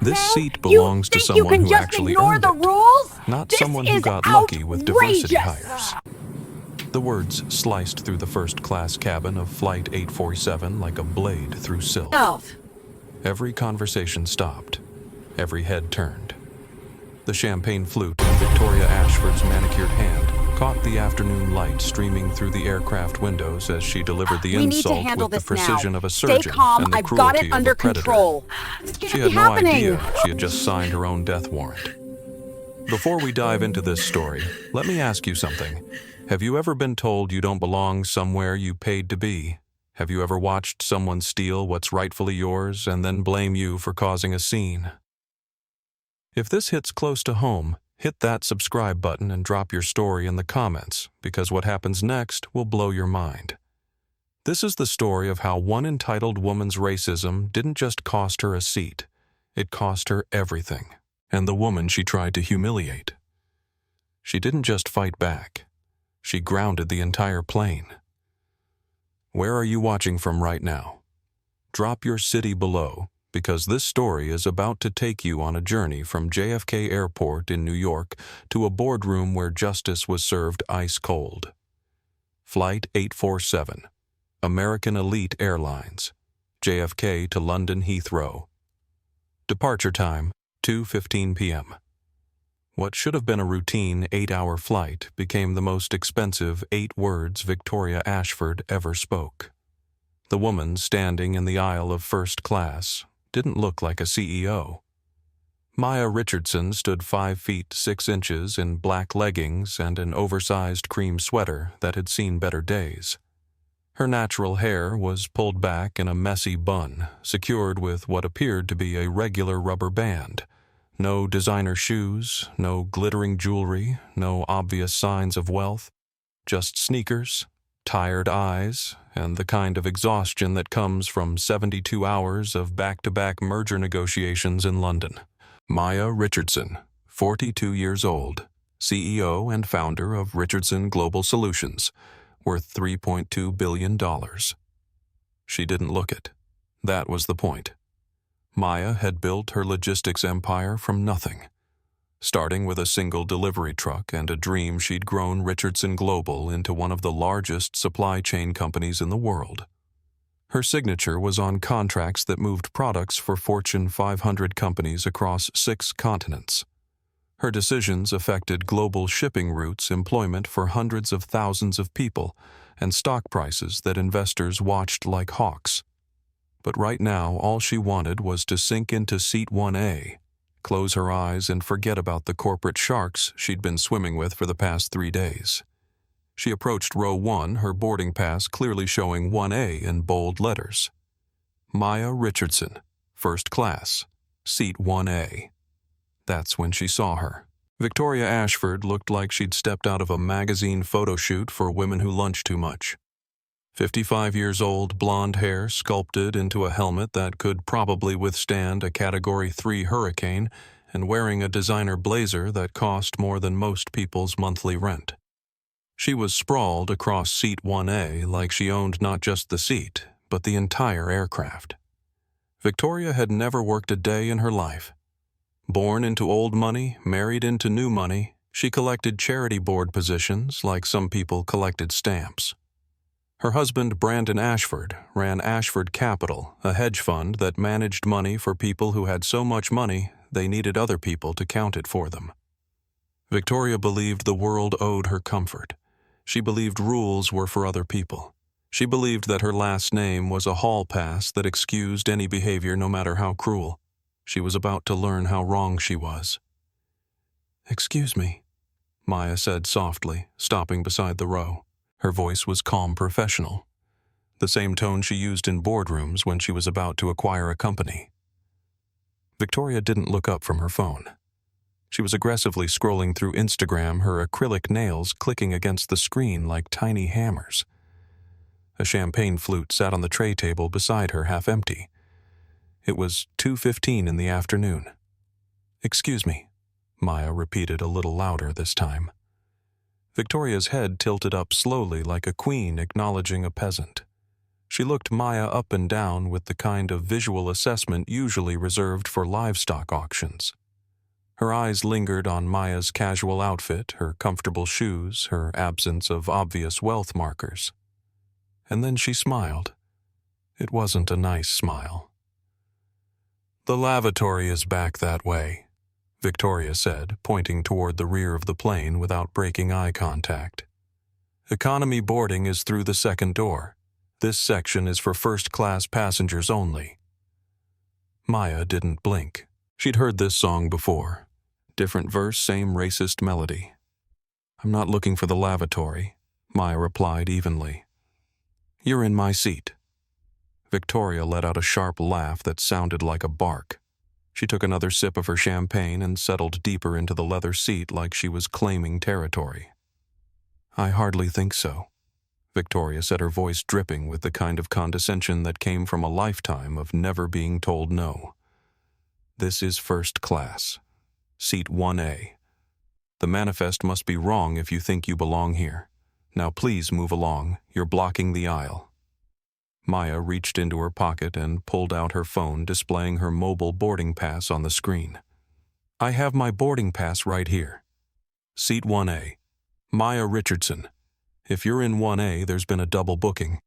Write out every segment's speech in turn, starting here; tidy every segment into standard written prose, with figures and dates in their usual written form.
This No, seat you belongs to think you someone can who just actually ignore earned the it, rules? not This someone who is got lucky with diversity outrageous. hires. The words sliced through the first-class cabin of Flight 847 like a blade through silk. Every conversation stopped. Every head turned. The champagne flute in Victoria Ashford's manicured hand caught the afternoon light streaming through the aircraft windows as she delivered the We need to insult handle with the this precision now. of a Stay surgeon calm. and the I've got it cruelty of under a predator. control. She had no idea she had just signed her own death warrant. Before we dive into this story, let me ask you something. Have you ever been told you don't belong somewhere you paid to be? Have you ever watched someone steal what's rightfully yours and then blame you for causing a scene? If this hits close to home, hit that subscribe button and drop your story in the comments, because what happens next will blow your mind. This is the story of how one entitled woman's racism didn't just cost her a seat, it cost her everything, and the woman she tried to humiliate. She didn't just fight back, she grounded the entire plane. Where are you watching from right now? Drop your city below, because this story is about to take you on a journey from JFK Airport in New York to a boardroom where justice was served ice cold. Flight 847, American Elite Airlines, JFK to London Heathrow. Departure time, 2:15 p.m. What should have been a routine 8-hour flight became the most expensive 8 words Victoria Ashford ever spoke. The woman standing in the aisle of first class didn't look like a CEO. Maya Richardson stood 5 feet 6 inches in black leggings and an oversized cream sweater that had seen better days. Her natural hair was pulled back in a messy bun, secured with what appeared to be a regular rubber band. No designer shoes, no glittering jewelry, no obvious signs of wealth, just sneakers, tired eyes, and the kind of exhaustion that comes from 72 hours of back-to-back merger negotiations in London. Maya Richardson, 42 years old, CEO and founder of Richardson Global Solutions, worth $3.2 billion. She didn't look it. That was the point. Maya had built her logistics empire from nothing, starting with a single delivery truck and a dream she'd grown Richardson Global into one of the largest supply chain companies in the world. Her signature was on contracts that moved products for Fortune 500 companies across 6 continents. Her decisions affected global shipping routes, employment for hundreds of thousands of people, and stock prices that investors watched like hawks. But right now, all she wanted was to sink into seat 1A, close her eyes and forget about the corporate sharks she'd been swimming with for the past 3 days. She approached row 1, her boarding pass clearly showing 1A in bold letters. Maya Richardson, first class, seat 1A. That's when she saw her. Victoria Ashford looked like she'd stepped out of a magazine photo shoot for women who lunch too much. 55 years old, blonde hair sculpted into a helmet that could probably withstand a Category 3 hurricane, and wearing a designer blazer that cost more than most people's monthly rent. She was sprawled across seat 1A like she owned not just the seat, but the entire aircraft. Victoria had never worked a day in her life. Born into old money, married into new money, she collected charity board positions like some people collected stamps. Her husband, Brandon Ashford, ran Ashford Capital, a hedge fund that managed money for people who had so much money they needed other people to count it for them. Victoria believed the world owed her comfort. She believed rules were for other people. She believed that her last name was a hall pass that excused any behavior no matter how cruel. She was about to learn how wrong she was. "Excuse me," Maya said softly, stopping beside the row. Her voice was calm professional, the same tone she used in boardrooms when she was about to acquire a company. Victoria didn't look up from her phone. She was aggressively scrolling through Instagram, her acrylic nails clicking against the screen like tiny hammers. A champagne flute sat on the tray table beside her, half empty. It was 2:15 in the afternoon. "Excuse me," Maya repeated a little louder this time. Victoria's head tilted up slowly like a queen acknowledging a peasant. She looked Maya up and down with the kind of visual assessment usually reserved for livestock auctions. Her eyes lingered on Maya's casual outfit, her comfortable shoes, her absence of obvious wealth markers. And then she smiled. It wasn't a nice smile. "The lavatory is back that way," Victoria said, pointing toward the rear of the plane without breaking eye contact. "Economy boarding is through the second door. This section is for first-class passengers only." Maya didn't blink. She'd heard this song before. Different verse, same racist melody. "I'm not looking for the lavatory," Maya replied evenly. "You're in my seat." Victoria let out a sharp laugh that sounded like a bark. She took another sip of her champagne and settled deeper into the leather seat like she was claiming territory. "I hardly think so," Victoria said, her voice dripping with the kind of condescension that came from a lifetime of never being told no. "This is first class. Seat 1A. The manifest must be wrong if you think you belong here. Now please move along. You're blocking the aisle." Maya reached into her pocket and pulled out her phone, displaying her mobile boarding pass on the screen. "I have my boarding pass right here. Seat 1A. Maya Richardson. If you're in 1A, there's been a double booking.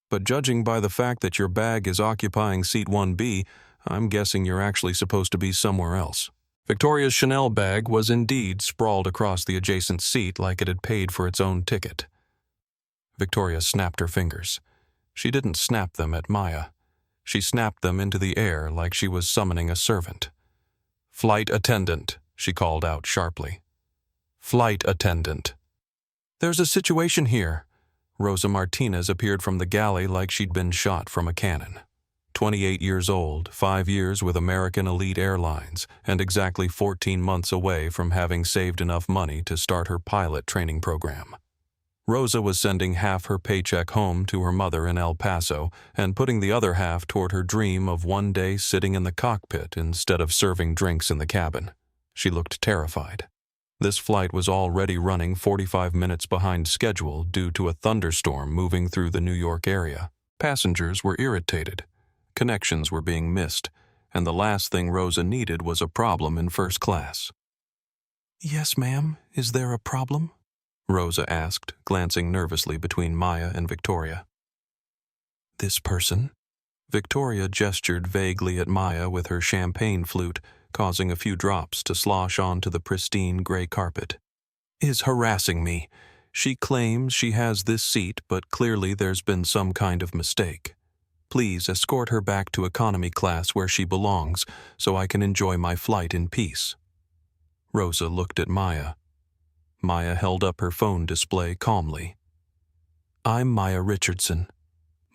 But judging by the fact that your bag is occupying seat 1B, I'm guessing you're actually supposed to be somewhere else." Victoria's Chanel bag was indeed sprawled across the adjacent seat like it had paid for its own ticket. Victoria snapped her fingers. She didn't snap them at Maya. She snapped them into the air like she was summoning a servant. "Flight attendant," she called out sharply. "Flight attendant." "There's a situation here." Rosa Martinez appeared from the galley like she'd been shot from a cannon. 28 years old, 5 years with American Elite Airlines, and exactly 14 months away from having saved enough money to start her pilot training program. Rosa was sending half her paycheck home to her mother in El Paso and putting the other half toward her dream of one day sitting in the cockpit instead of serving drinks in the cabin. She looked terrified. This flight was already running 45 minutes behind schedule due to a thunderstorm moving through the New York area. Passengers were irritated. Connections were being missed, and the last thing Rosa needed was a problem in first class. "Yes, ma'am. Is there a problem?" Rosa asked, glancing nervously between Maya and Victoria. "This person?" Victoria gestured vaguely at Maya with her champagne flute, causing a few drops to slosh onto the pristine gray carpet. "Is harassing me. She claims she has this seat, but clearly there's been some kind of mistake. Please escort her back to economy class where she belongs, so I can enjoy my flight in peace." Rosa looked at Maya. Maya held up her phone display calmly. "I'm Maya Richardson,"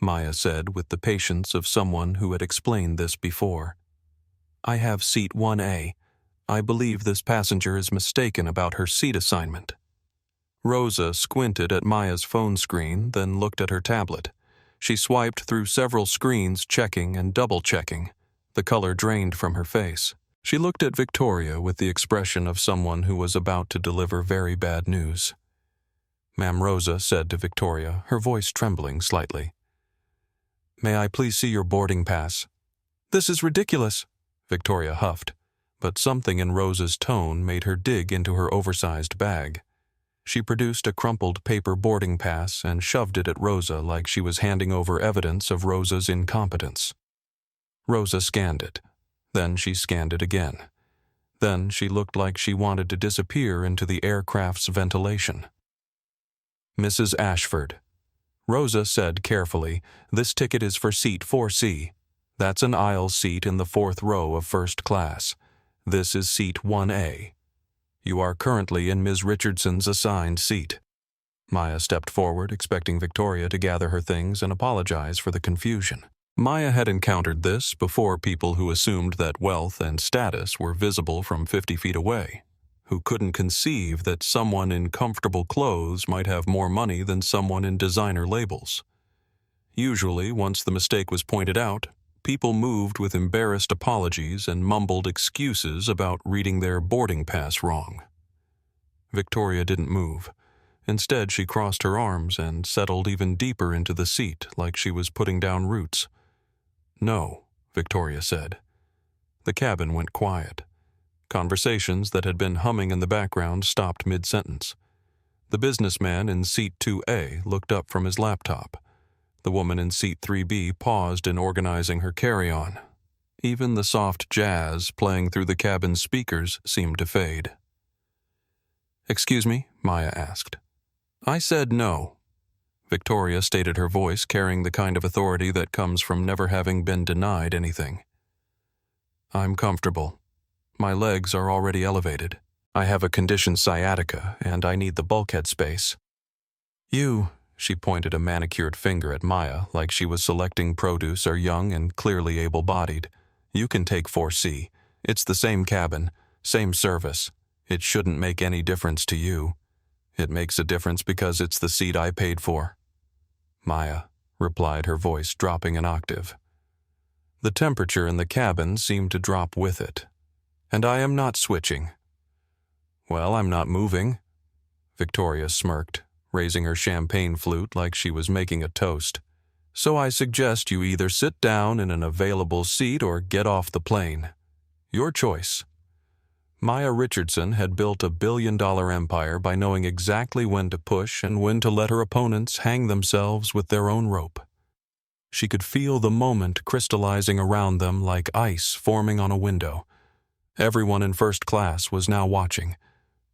Maya said with the patience of someone who had explained this before. "I have seat 1A. I believe this passenger is mistaken about her seat assignment." Rosa squinted at Maya's phone screen, then looked at her tablet. She swiped through several screens, checking and double-checking. The color drained from her face. She looked at Victoria with the expression of someone who was about to deliver very bad news. "Ma'am," Rosa said to Victoria, her voice trembling slightly. "May I please see your boarding pass?" "This is ridiculous," Victoria huffed, but something in Rosa's tone made her dig into her oversized bag. She produced a crumpled paper boarding pass and shoved it at Rosa like she was handing over evidence of Rosa's incompetence. Rosa scanned it. Then she scanned it again. Then she looked like she wanted to disappear into the aircraft's ventilation. "Mrs. Ashford," Rosa said carefully, "this ticket is for seat 4C. That's an aisle seat in the 4th row of first class. This is seat 1A. You are currently in Ms. Richardson's assigned seat." Maya stepped forward, expecting Victoria to gather her things and apologize for the confusion. Maya had encountered this before, people who assumed that wealth and status were visible from 50 feet away, who couldn't conceive that someone in comfortable clothes might have more money than someone in designer labels. Usually, once the mistake was pointed out, people moved with embarrassed apologies and mumbled excuses about reading their boarding pass wrong. Victoria didn't move. Instead, she crossed her arms and settled even deeper into the seat like she was putting down roots. "No," Victoria said. The cabin went quiet. Conversations that had been humming in the background stopped mid-sentence. The businessman in seat 2A looked up from his laptop. The woman in seat 3B paused in organizing her carry-on. Even the soft jazz playing through the cabin's speakers seemed to fade. "Excuse me?" Maya asked. "I said no." Victoria stated, her voice carrying the kind of authority that comes from never having been denied anything. "I'm comfortable. My legs are already elevated. I have a conditioned sciatica, and I need the bulkhead space." "You," she pointed a manicured finger at Maya like she was selecting produce, "are young and clearly able-bodied. You can take 4C. It's the same cabin, same service. It shouldn't make any difference to you. It makes a difference because it's the seat I paid for." "Maya," replied, her voice dropping an octave. The temperature in the cabin seemed to drop with it. "And I am not switching." "Well, I'm not moving." Victoria smirked, raising her champagne flute like she was making a toast. "So I suggest you either sit down in an available seat or get off the plane. Your choice." Maya Richardson had built a billion-dollar empire by knowing exactly when to push and when to let her opponents hang themselves with their own rope. She could feel the moment crystallizing around them like ice forming on a window. Everyone in first class was now watching.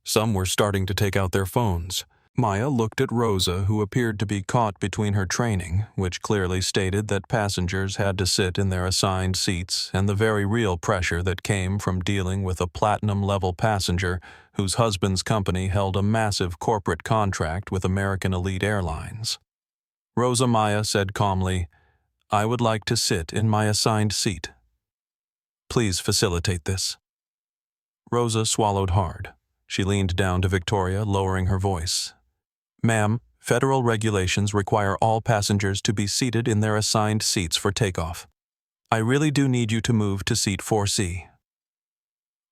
Some were starting to take out their phones. Maya looked at Rosa, who appeared to be caught between her training, which clearly stated that passengers had to sit in their assigned seats, and the very real pressure that came from dealing with a platinum-level passenger whose husband's company held a massive corporate contract with American Elite Airlines. Rosa Maya said calmly, "I would like to sit in my assigned seat. Please facilitate this." Rosa swallowed hard. She leaned down to Victoria, lowering her voice. "Ma'am, federal regulations require all passengers to be seated in their assigned seats for takeoff. I really do need you to move to seat 4C.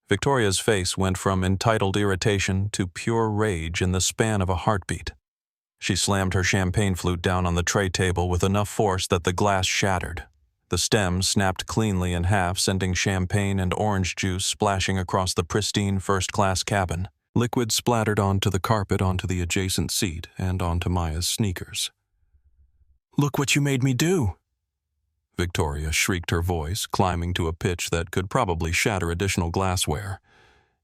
Victoria's face went from entitled irritation to pure rage in the span of a heartbeat. She slammed her champagne flute down on the tray table with enough force that the glass shattered. The stem snapped cleanly in half, sending champagne and orange juice splashing across the pristine first-class cabin. Liquid splattered onto the carpet, onto the adjacent seat, and onto Maya's sneakers. "Look what you made me do!" Victoria shrieked, her voice climbing to a pitch that could probably shatter additional glassware.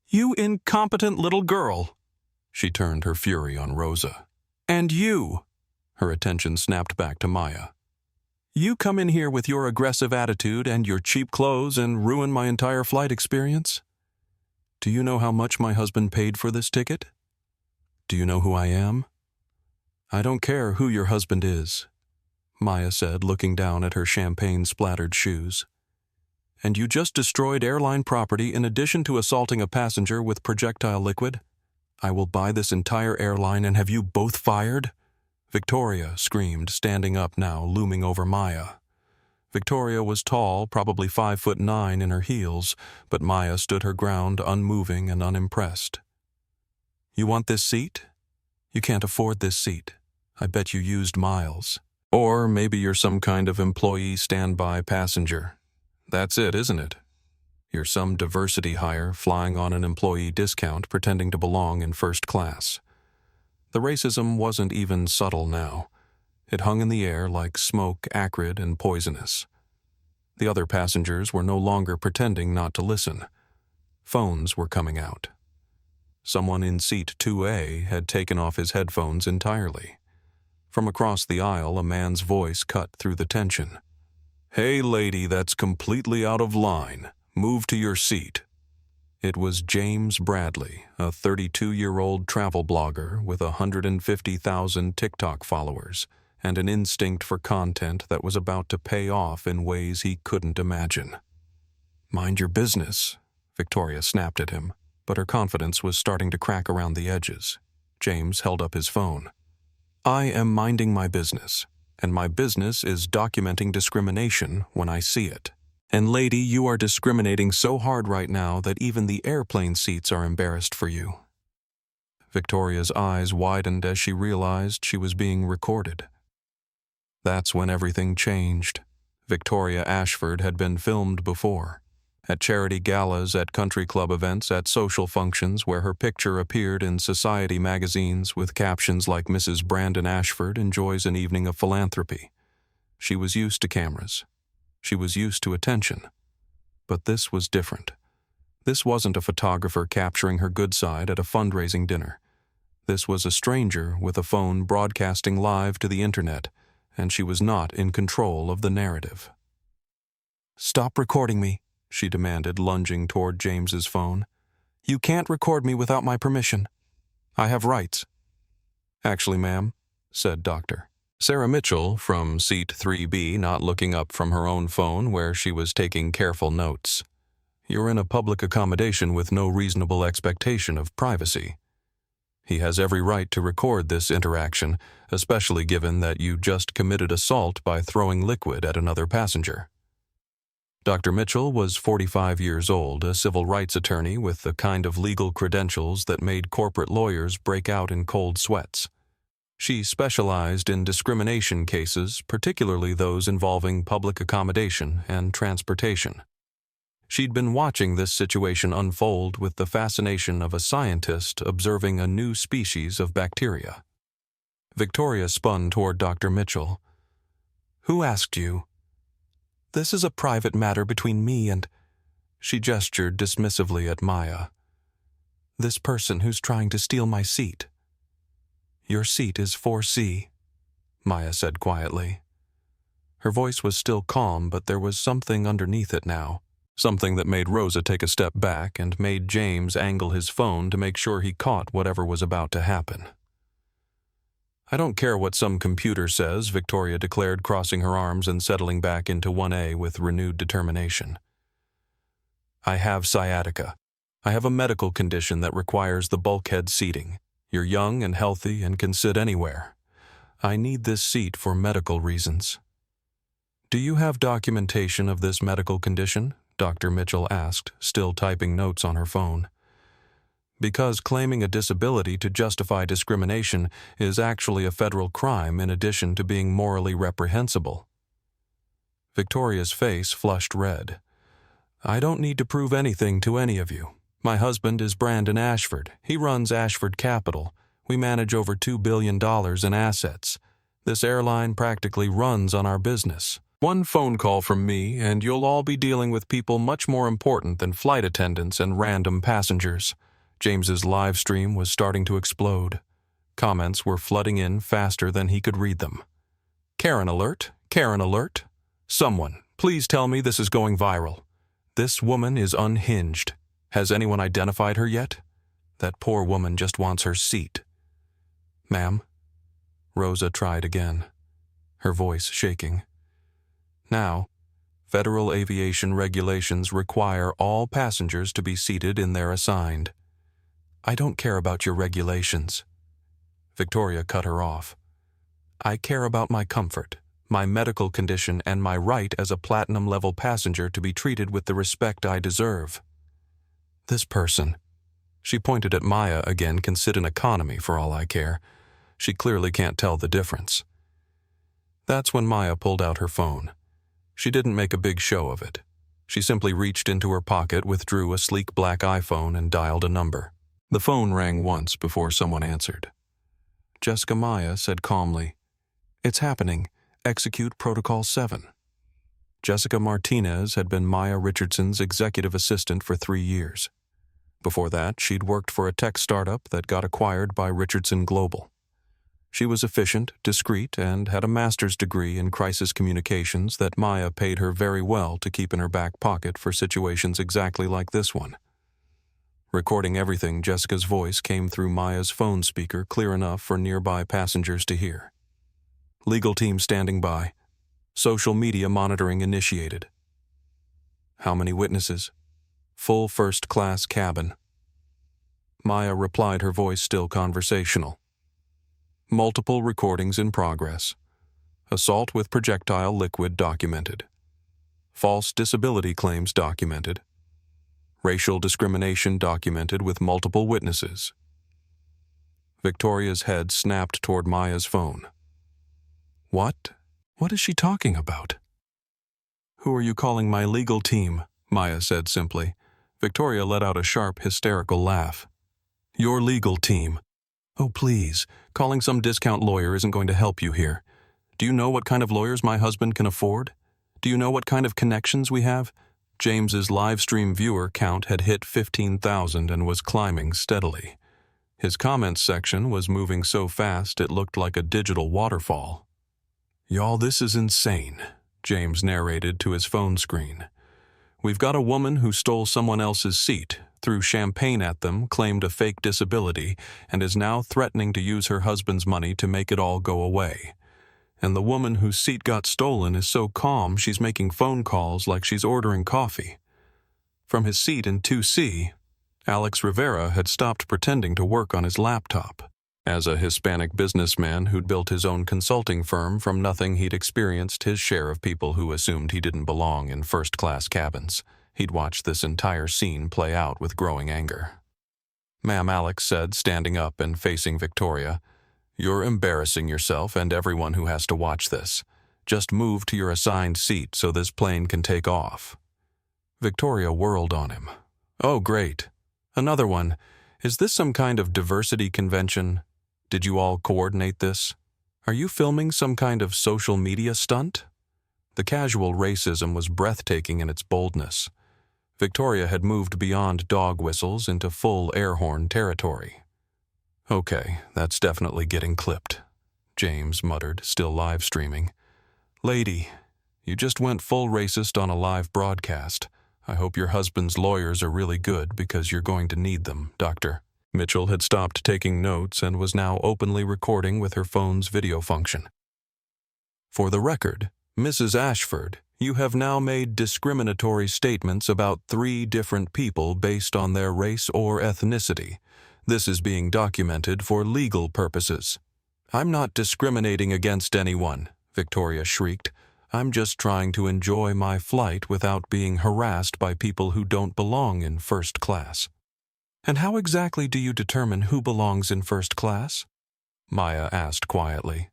"You incompetent little girl!" She turned her fury on Rosa. "And you!" Her attention snapped back to Maya. "You come in here with your aggressive attitude and your cheap clothes and ruin my entire flight experience? Do you know how much my husband paid for this ticket? Do you know who I am?" "I don't care who your husband is," Maya said, looking down at her champagne-splattered shoes. "And you just destroyed airline property in addition to assaulting a passenger with projectile liquid? I will buy this entire airline and have you both fired?" Victoria screamed, standing up now, looming over Maya. Victoria was tall, probably 5'9" in her heels, but Maya stood her ground, unmoving and unimpressed. "You want this seat? You can't afford this seat. I bet you used miles. Or maybe you're some kind of employee standby passenger. That's it, isn't it? You're some diversity hire flying on an employee discount, pretending to belong in first class." The racism wasn't even subtle now. It hung in the air like smoke, acrid and poisonous. The other passengers were no longer pretending not to listen. Phones were coming out. Someone in seat 2A had taken off his headphones entirely. From across the aisle, a man's voice cut through the tension. "Hey, lady, that's completely out of line. Move to your seat." It was James Bradley, a 32-year-old travel blogger with 150,000 TikTok followers and an instinct for content that was about to pay off in ways he couldn't imagine. "Mind your business," Victoria snapped at him, but her confidence was starting to crack around the edges. James held up his phone. "I am minding my business, and my business is documenting discrimination when I see it. And lady, you are discriminating so hard right now that even the airplane seats are embarrassed for you." Victoria's eyes widened as she realized she was being recorded. That's when everything changed. Victoria Ashford had been filmed before. At charity galas, at country club events, at social functions where her picture appeared in society magazines with captions like Mrs. Brandon Ashford enjoys an evening of philanthropy. She was used to cameras. She was used to attention. But this was different. This wasn't a photographer capturing her good side at a fundraising dinner. This was a stranger with a phone broadcasting live to the internet, and she was not in control of the narrative. "Stop recording me," she demanded, lunging toward James's phone. "You can't record me without my permission. I have rights." "Actually, ma'am," said Dr. Sarah Mitchell from seat 3B, not looking up from her own phone where she was taking careful notes. "You're in a public accommodation with no reasonable expectation of privacy. He has every right to record this interaction, especially given that you just committed assault by throwing liquid at another passenger." Dr. Mitchell was 45 years old, a civil rights attorney with the kind of legal credentials that made corporate lawyers break out in cold sweats. She specialized in discrimination cases, particularly those involving public accommodation and transportation. She'd been watching this situation unfold with the fascination of a scientist observing a new species of bacteria. Victoria spun toward Dr. Mitchell. "Who asked you?" "This is a private matter between me and—" She gestured dismissively at Maya. "This person who's trying to steal my seat." "Your seat is 4C, Maya said quietly. Her voice was still calm, but there was something underneath it now. Something that made Rosa take a step back and made James angle his phone to make sure he caught whatever was about to happen. "I don't care what some computer says," Victoria declared, crossing her arms and settling back into 1A with renewed determination. "I have sciatica. I have a medical condition that requires the bulkhead seating. You're young and healthy and can sit anywhere. I need this seat for medical reasons." "Do you have documentation of this medical condition?" Dr. Mitchell asked, still typing notes on her phone. "Because claiming a disability to justify discrimination is actually a federal crime in addition to being morally reprehensible." Victoria's face flushed red. "I don't need to prove anything to any of you. My husband is Brandon Ashford. He runs Ashford Capital. We manage over $2 billion in assets. This airline practically runs on our business. One phone call from me, and you'll all be dealing with people much more important than flight attendants and random passengers." James's live stream was starting to explode. Comments were flooding in faster than he could read them. "Karen alert! Karen alert! Someone, please tell me this is going viral. This woman is unhinged. Has anyone identified her yet? That poor woman just wants her seat." "Ma'am?" Rosa tried again, her voice shaking. "Now, federal aviation regulations require all passengers to be seated in their assigned." "I don't care about your regulations." Victoria cut her off. "I care about my comfort, my medical condition, and my right as a platinum-level passenger to be treated with the respect I deserve. This person," she pointed at Maya again, "can sit in economy for all I care. She clearly can't tell the difference." That's when Maya pulled out her phone. She didn't make a big show of it. She simply reached into her pocket, withdrew a sleek black iPhone, and dialed a number. The phone rang once before someone answered. Jessica Maya said calmly, "It's happening. Execute Protocol 7. Jessica Martinez had been Maya Richardson's executive assistant for 3 years. Before that, she'd worked for a tech startup that got acquired by Richardson Global. She was efficient, discreet, and had a master's degree in crisis communications that Maya paid her very well to keep in her back pocket for situations exactly like this one. Recording everything, Jessica's voice came through Maya's phone speaker clear enough for nearby passengers to hear. "Legal team standing by. Social media monitoring initiated. How many witnesses? Full first-class cabin." Maya replied, her voice still conversational. "Multiple recordings in progress. Assault with projectile liquid documented. False disability claims documented. Racial discrimination documented with multiple witnesses." Victoria's head snapped toward Maya's phone. What? What is she talking about? Who are you calling my legal team? Maya said simply. Victoria let out a sharp, hysterical laugh. Your legal team. Oh, please. Calling some discount lawyer isn't going to help you here. Do you know what kind of lawyers my husband can afford? Do you know what kind of connections we have? James's live stream viewer count had hit 15,000 and was climbing steadily. His comments section was moving so fast it looked like a digital waterfall. Y'all, this is insane, James narrated to his phone screen. We've got a woman who stole someone else's seat, threw champagne at them, claimed a fake disability, and is now threatening to use her husband's money to make it all go away. And the woman whose seat got stolen is so calm she's making phone calls like she's ordering coffee. From his seat in 2C, Alex Rivera had stopped pretending to work on his laptop. As a Hispanic businessman who'd built his own consulting firm from nothing, he'd experienced his share of people who assumed he didn't belong in first-class cabins. He'd watched this entire scene play out with growing anger. Ma'am, Alex said, standing up and facing Victoria, "You're embarrassing yourself and everyone who has to watch this. Just move to your assigned seat so this plane can take off." Victoria whirled on him. "Oh, great. Another one. Is this some kind of diversity convention? Did you all coordinate this? Are you filming some kind of social media stunt?" The casual racism was breathtaking in its boldness. Victoria had moved beyond dog whistles into full air horn territory. "Okay, that's definitely getting clipped," James muttered, still live streaming. "Lady, you just went full racist on a live broadcast. I hope your husband's lawyers are really good because you're going to need them, Doctor." Mitchell had stopped taking notes and was now openly recording with her phone's video function. "For the record, Mrs. Ashford, you have now made discriminatory statements about 3 different people based on their race or ethnicity. This is being documented for legal purposes." "I'm not discriminating against anyone," Victoria shrieked. "I'm just trying to enjoy my flight without being harassed by people who don't belong in first class." "And how exactly do you determine who belongs in first class?" Maya asked quietly.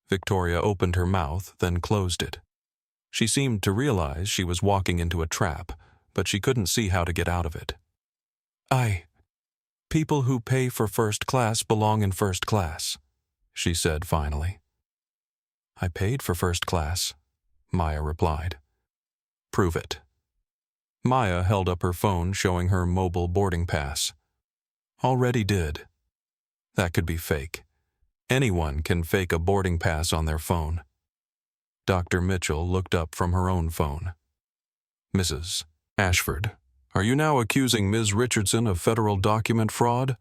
Victoria opened her mouth, then closed it. She seemed to realize she was walking into a trap, but she couldn't see how to get out of it. People who pay for first class belong in first class," she said finally. "I paid for first class," Maya replied. "Prove it." Maya held up her phone showing her mobile boarding pass. "Already did." That could be fake. Anyone can fake a boarding pass on their phone. Dr. Mitchell looked up from her own phone. "Mrs. Ashford, are you now accusing Ms. Richardson of federal document fraud?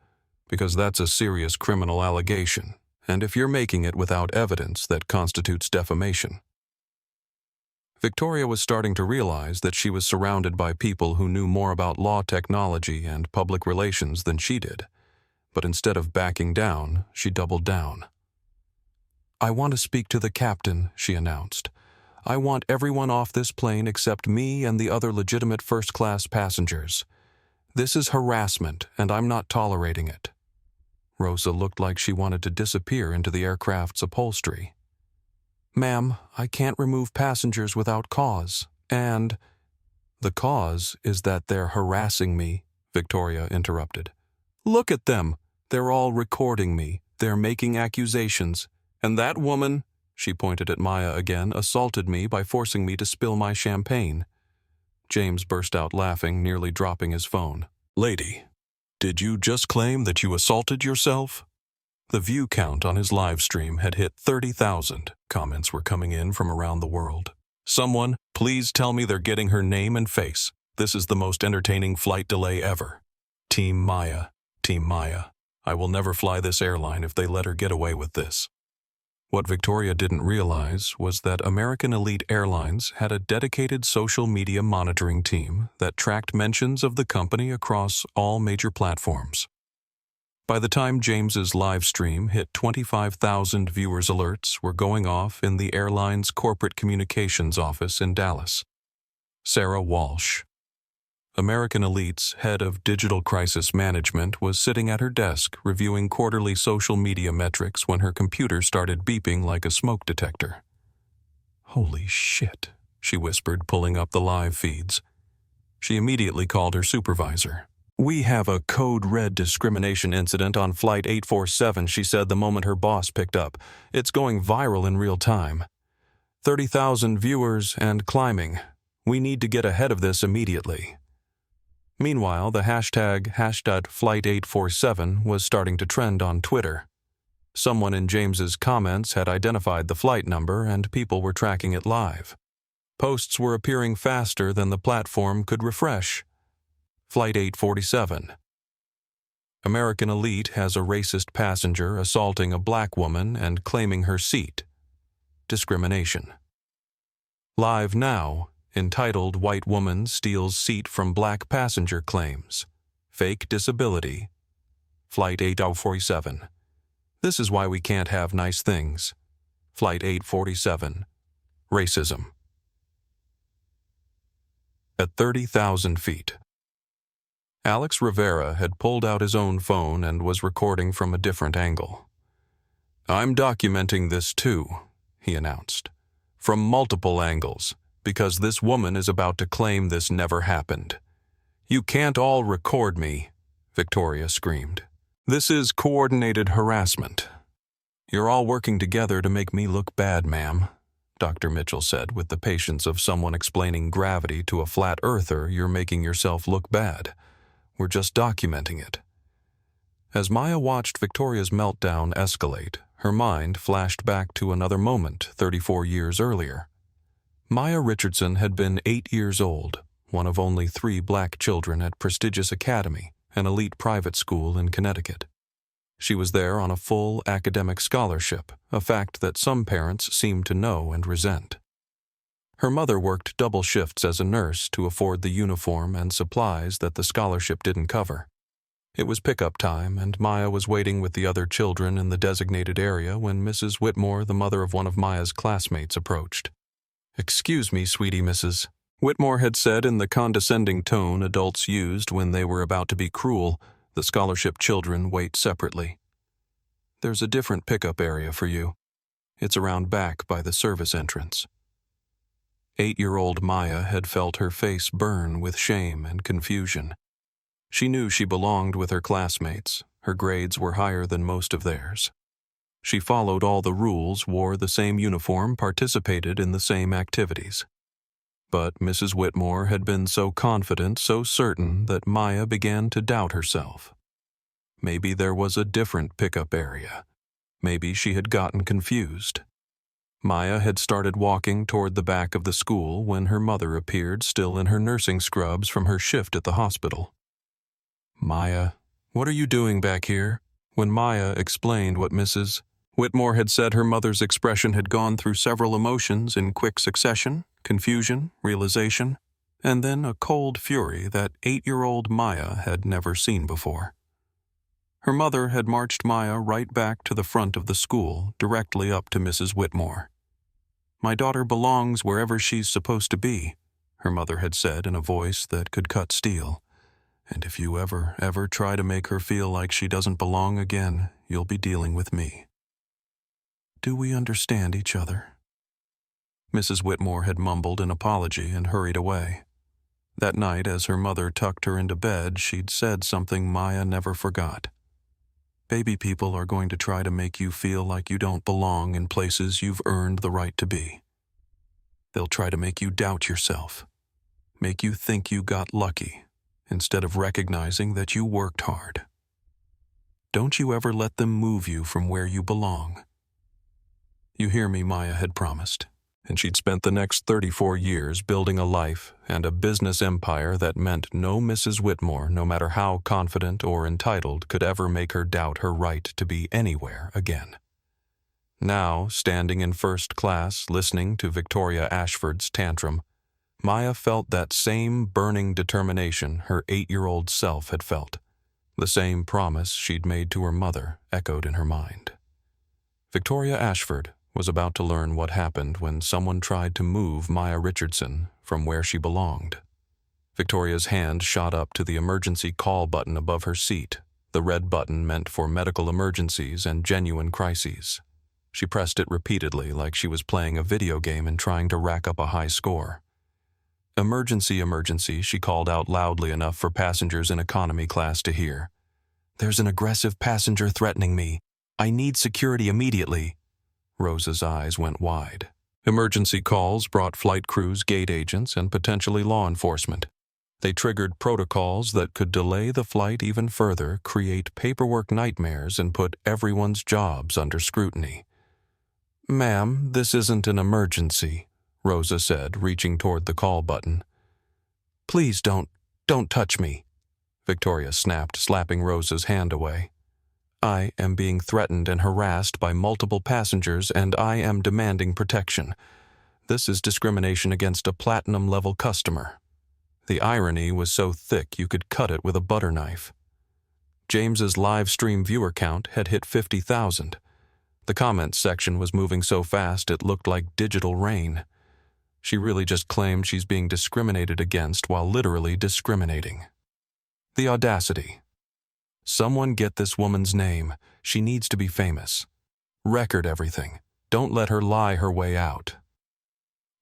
Because that's a serious criminal allegation, and if you're making it without evidence, that constitutes defamation." Victoria was starting to realize that she was surrounded by people who knew more about law technology and public relations than she did. But instead of backing down, she doubled down. "I want to speak to the captain," she announced. "I want everyone off this plane except me and the other legitimate first-class passengers. This is harassment, and I'm not tolerating it." Rosa looked like she wanted to disappear into the aircraft's upholstery. "Ma'am, I can't remove passengers without cause, and—" "The cause is that they're harassing me," Victoria interrupted. "Look at them. They're all recording me. They're making accusations. And that woman," she pointed at Maya again, "assaulted me by forcing me to spill my champagne." James burst out laughing, nearly dropping his phone. "Lady, did you just claim that you assaulted yourself?" The view count on his live stream had hit 30,000. Comments were coming in from around the world. "Someone, please tell me they're getting her name and face. This is the most entertaining flight delay ever. Team Maya, Team Maya. I will never fly this airline if they let her get away with this." What Victoria didn't realize was that American Elite Airlines had a dedicated social media monitoring team that tracked mentions of the company across all major platforms. By the time James's live stream hit 25,000 viewers, alerts were going off in the airline's corporate communications office in Dallas. Sarah Walsh. American Elite's head of digital crisis management was sitting at her desk reviewing quarterly social media metrics when her computer started beeping like a smoke detector. "Holy shit," she whispered, pulling up the live feeds. She immediately called her supervisor. "We have a code red discrimination incident on Flight 847, she said the moment her boss picked up. "It's going viral in real time. 30,000 viewers and climbing. We need to get ahead of this immediately." Meanwhile, the hashtag #Flight847 was starting to trend on Twitter. Someone in James's comments had identified the flight number and people were tracking it live. Posts were appearing faster than the platform could refresh. Flight 847. American Elite has a racist passenger assaulting a black woman and claiming her seat. Discrimination. Live now, entitled "White Woman Steals Seat from Black Passenger Claims. Fake Disability." Flight 847. This is why we can't have nice things. Flight 847. Racism. At 30,000 feet. Alex Rivera had pulled out his own phone and was recording from a different angle. "I'm documenting this too," he announced. "From multiple angles, because this woman is about to claim this never happened. You can't all record me," Victoria screamed. "This is coordinated harassment." "You're all working together to make me look bad, ma'am," Dr. Mitchell said with the patience of someone explaining gravity to a flat earther. "You're making yourself look bad. We're just documenting it." As Maya watched Victoria's meltdown escalate, her mind flashed back to another moment 34 years earlier. Maya Richardson had been 8 years old, one of only 3 black children at Prestigious Academy, an elite private school in Connecticut. She was there on a full academic scholarship, a fact that some parents seemed to know and resent. Her mother worked double shifts as a nurse to afford the uniform and supplies that the scholarship didn't cover. It was pickup time, and Maya was waiting with the other children in the designated area when Mrs. Whitmore, the mother of one of Maya's classmates, approached. "Excuse me, sweetie Mrs." Whitmore had said in the condescending tone adults used when they were about to be cruel. "The scholarship children wait separately. There's a different pickup area for you. It's around back by the service entrance." 8-year-old Maya had felt her face burn with shame and confusion. She knew she belonged with her classmates. Her grades were higher than most of theirs. She followed all the rules, wore the same uniform, participated in the same activities. But Mrs. Whitmore had been so confident, so certain, that Maya began to doubt herself. Maybe there was a different pickup area. Maybe she had gotten confused. Maya had started walking toward the back of the school when her mother appeared, still in her nursing scrubs from her shift at the hospital. "Maya, what are you doing back here?" When Maya explained what Mrs. Whitmore had said, her mother's expression had gone through several emotions in quick succession: confusion, realization, and then a cold fury that 8-year-old Maya had never seen before. Her mother had marched Maya right back to the front of the school, directly up to Mrs. Whitmore. "My daughter belongs wherever she's supposed to be," her mother had said in a voice that could cut steel. "And if you ever try to make her feel like she doesn't belong again, you'll be dealing with me. Do we understand each other?" Mrs. Whitmore had mumbled an apology and hurried away. That night, as her mother tucked her into bed, she'd said something Maya never forgot. "Baby people are going to try to make you feel like you don't belong in places you've earned the right to be. They'll try to make you doubt yourself, make you think you got lucky, instead of recognizing that you worked hard. Don't you ever let them move you from where you belong." "You hear me," Maya had promised, and she'd spent the next 34 years building a life and a business empire that meant no Mrs. Whitmore, no matter how confident or entitled, could ever make her doubt her right to be anywhere again. Now, standing in first class, listening to Victoria Ashford's tantrum, Maya felt that same burning determination her 8-year-old self had felt. The same promise she'd made to her mother echoed in her mind. Victoria Ashford was about to learn what happened when someone tried to move Maya Richardson from where she belonged. Victoria's hand shot up to the emergency call button above her seat, the red button meant for medical emergencies and genuine crises. She pressed it repeatedly like she was playing a video game and trying to rack up a high score. Emergency, emergency, she called out loudly enough for passengers in economy class to hear. There's an aggressive passenger threatening me. I need security immediately. Rosa's eyes went wide. Emergency calls brought flight crews, gate agents, and potentially law enforcement. They triggered protocols that could delay the flight even further, create paperwork nightmares, and put everyone's jobs under scrutiny. Ma'am, this isn't an emergency, Rosa said, reaching toward the call button. Please don't touch me, Victoria snapped, slapping Rosa's hand away. I am being threatened and harassed by multiple passengers, and I am demanding protection. This is discrimination against a platinum-level customer. The irony was so thick you could cut it with a butter knife. James's live stream viewer count had hit 50,000. The comments section was moving so fast it looked like digital rain. She really just claimed she's being discriminated against while literally discriminating. The audacity. Someone get this woman's name. She needs to be famous. Record everything. Don't let her lie her way out.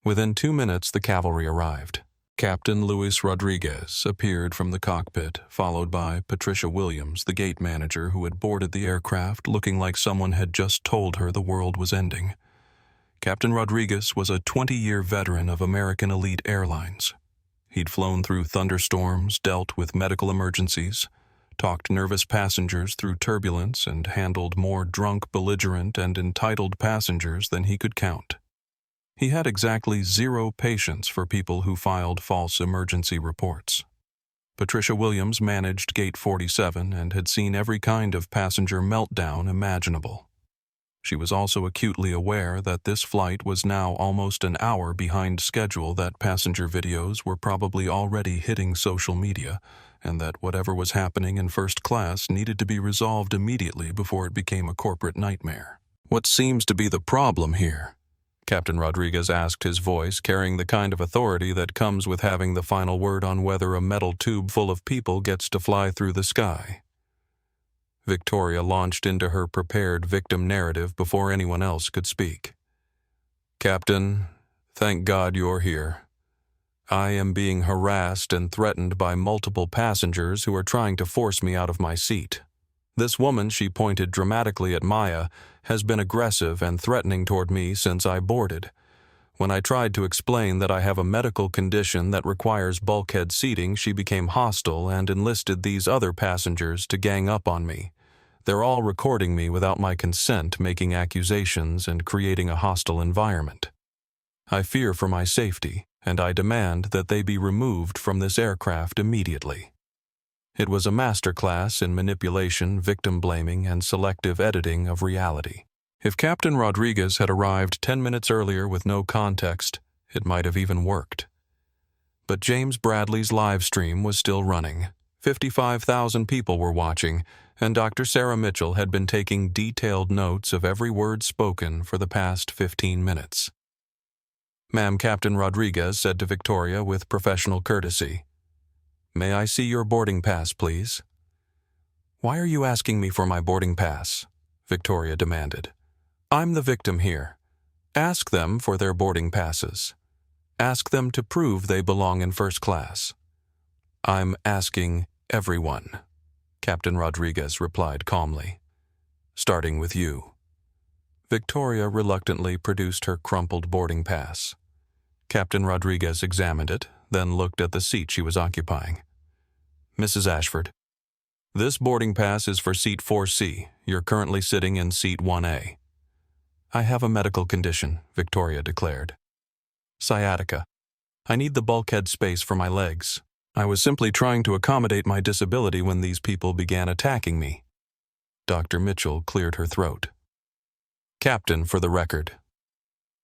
Within 2 minutes, the cavalry arrived. Captain Luis Rodriguez appeared from the cockpit, followed by Patricia Williams, the gate manager who had boarded the aircraft, looking like someone had just told her the world was ending. Captain Rodriguez was a 20-year veteran of American Elite Airlines. He'd flown through thunderstorms, dealt with medical emergencies, talked nervous passengers through turbulence, and handled more drunk, belligerent, and entitled passengers than he could count. He had exactly 0 patience for people who filed false emergency reports. Patricia Williams managed Gate 47 and had seen every kind of passenger meltdown imaginable. She was also acutely aware that this flight was now almost an hour behind schedule, that passenger videos were probably already hitting social media, and that whatever was happening in first class needed to be resolved immediately before it became a corporate nightmare. What seems to be the problem here? Captain Rodriguez asked, his voice carrying the kind of authority that comes with having the final word on whether a metal tube full of people gets to fly through the sky. Victoria launched into her prepared victim narrative before anyone else could speak. Captain, thank God you're here. I am being harassed and threatened by multiple passengers who are trying to force me out of my seat. This woman, she pointed dramatically at Maya, has been aggressive and threatening toward me since I boarded. When I tried to explain that I have a medical condition that requires bulkhead seating, she became hostile and enlisted these other passengers to gang up on me. They're all recording me without my consent, making accusations and creating a hostile environment. I fear for my safety, and I demand that they be removed from this aircraft immediately. It was a masterclass in manipulation, victim-blaming, and selective editing of reality. If Captain Rodriguez had arrived 10 minutes earlier with no context, it might have even worked. But James Bradley's live stream was still running. 55,000 people were watching, and Dr. Sarah Mitchell had been taking detailed notes of every word spoken for the past 15 minutes. Ma'am, Captain Rodriguez said to Victoria with professional courtesy, "May I see your boarding pass, please?" "Why are you asking me for my boarding pass?" Victoria demanded. "I'm the victim here. Ask them for their boarding passes. Ask them to prove they belong in first class." "I'm asking everyone," Captain Rodriguez replied calmly. "Starting with you." Victoria reluctantly produced her crumpled boarding pass. Captain Rodriguez examined it, then looked at the seat she was occupying. "Mrs. Ashford, this boarding pass is for seat 4C. You're currently sitting in seat 1A. "I have a medical condition," Victoria declared. "Sciatica. I need the bulkhead space for my legs. I was simply trying to accommodate my disability when these people began attacking me." Dr. Mitchell cleared her throat. "Captain, for the record.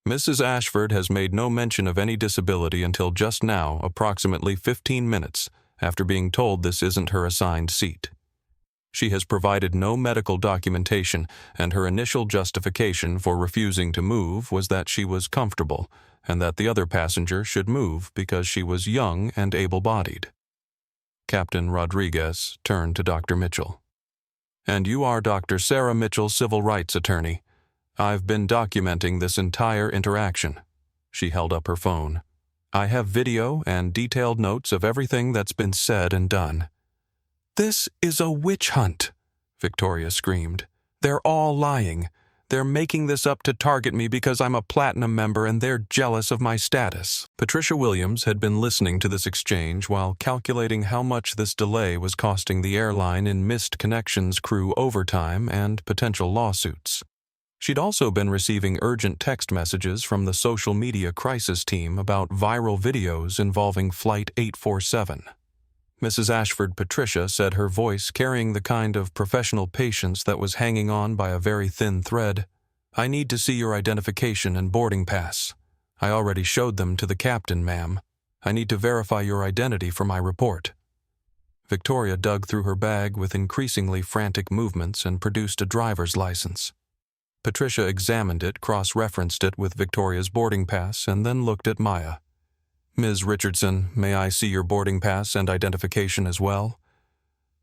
Mrs. Ashford has made no mention of any disability until just now, approximately 15 minutes, after being told this isn't her assigned seat. She has provided no medical documentation, and her initial justification for refusing to move was that she was comfortable, and that the other passenger should move because she was young and able-bodied. Captain Rodriguez turned to Dr. Mitchell. "And you are Dr. Sarah Mitchell, civil rights attorney. I've been documenting this entire interaction." She held up her phone. "I have video and detailed notes of everything that's been said and done." "This is a witch hunt," Victoria screamed. "They're all lying. They're making this up to target me because I'm a platinum member and they're jealous of my status." Patricia Williams had been listening to this exchange while calculating how much this delay was costing the airline in missed connections crew overtime and potential lawsuits. She'd also been receiving urgent text messages from the social media crisis team about viral videos involving Flight 847. Mrs. Ashford Patricia said, her voice carrying the kind of professional patience that was hanging on by a very thin thread, "I need to see your identification and boarding pass. I already showed them to the captain, ma'am. I need to verify your identity for my report." Victoria dug through her bag with increasingly frantic movements and produced a driver's license. Patricia examined it, cross-referenced it with Victoria's boarding pass, and then looked at Maya. "Ms. Richardson, may I see your boarding pass and identification as well?"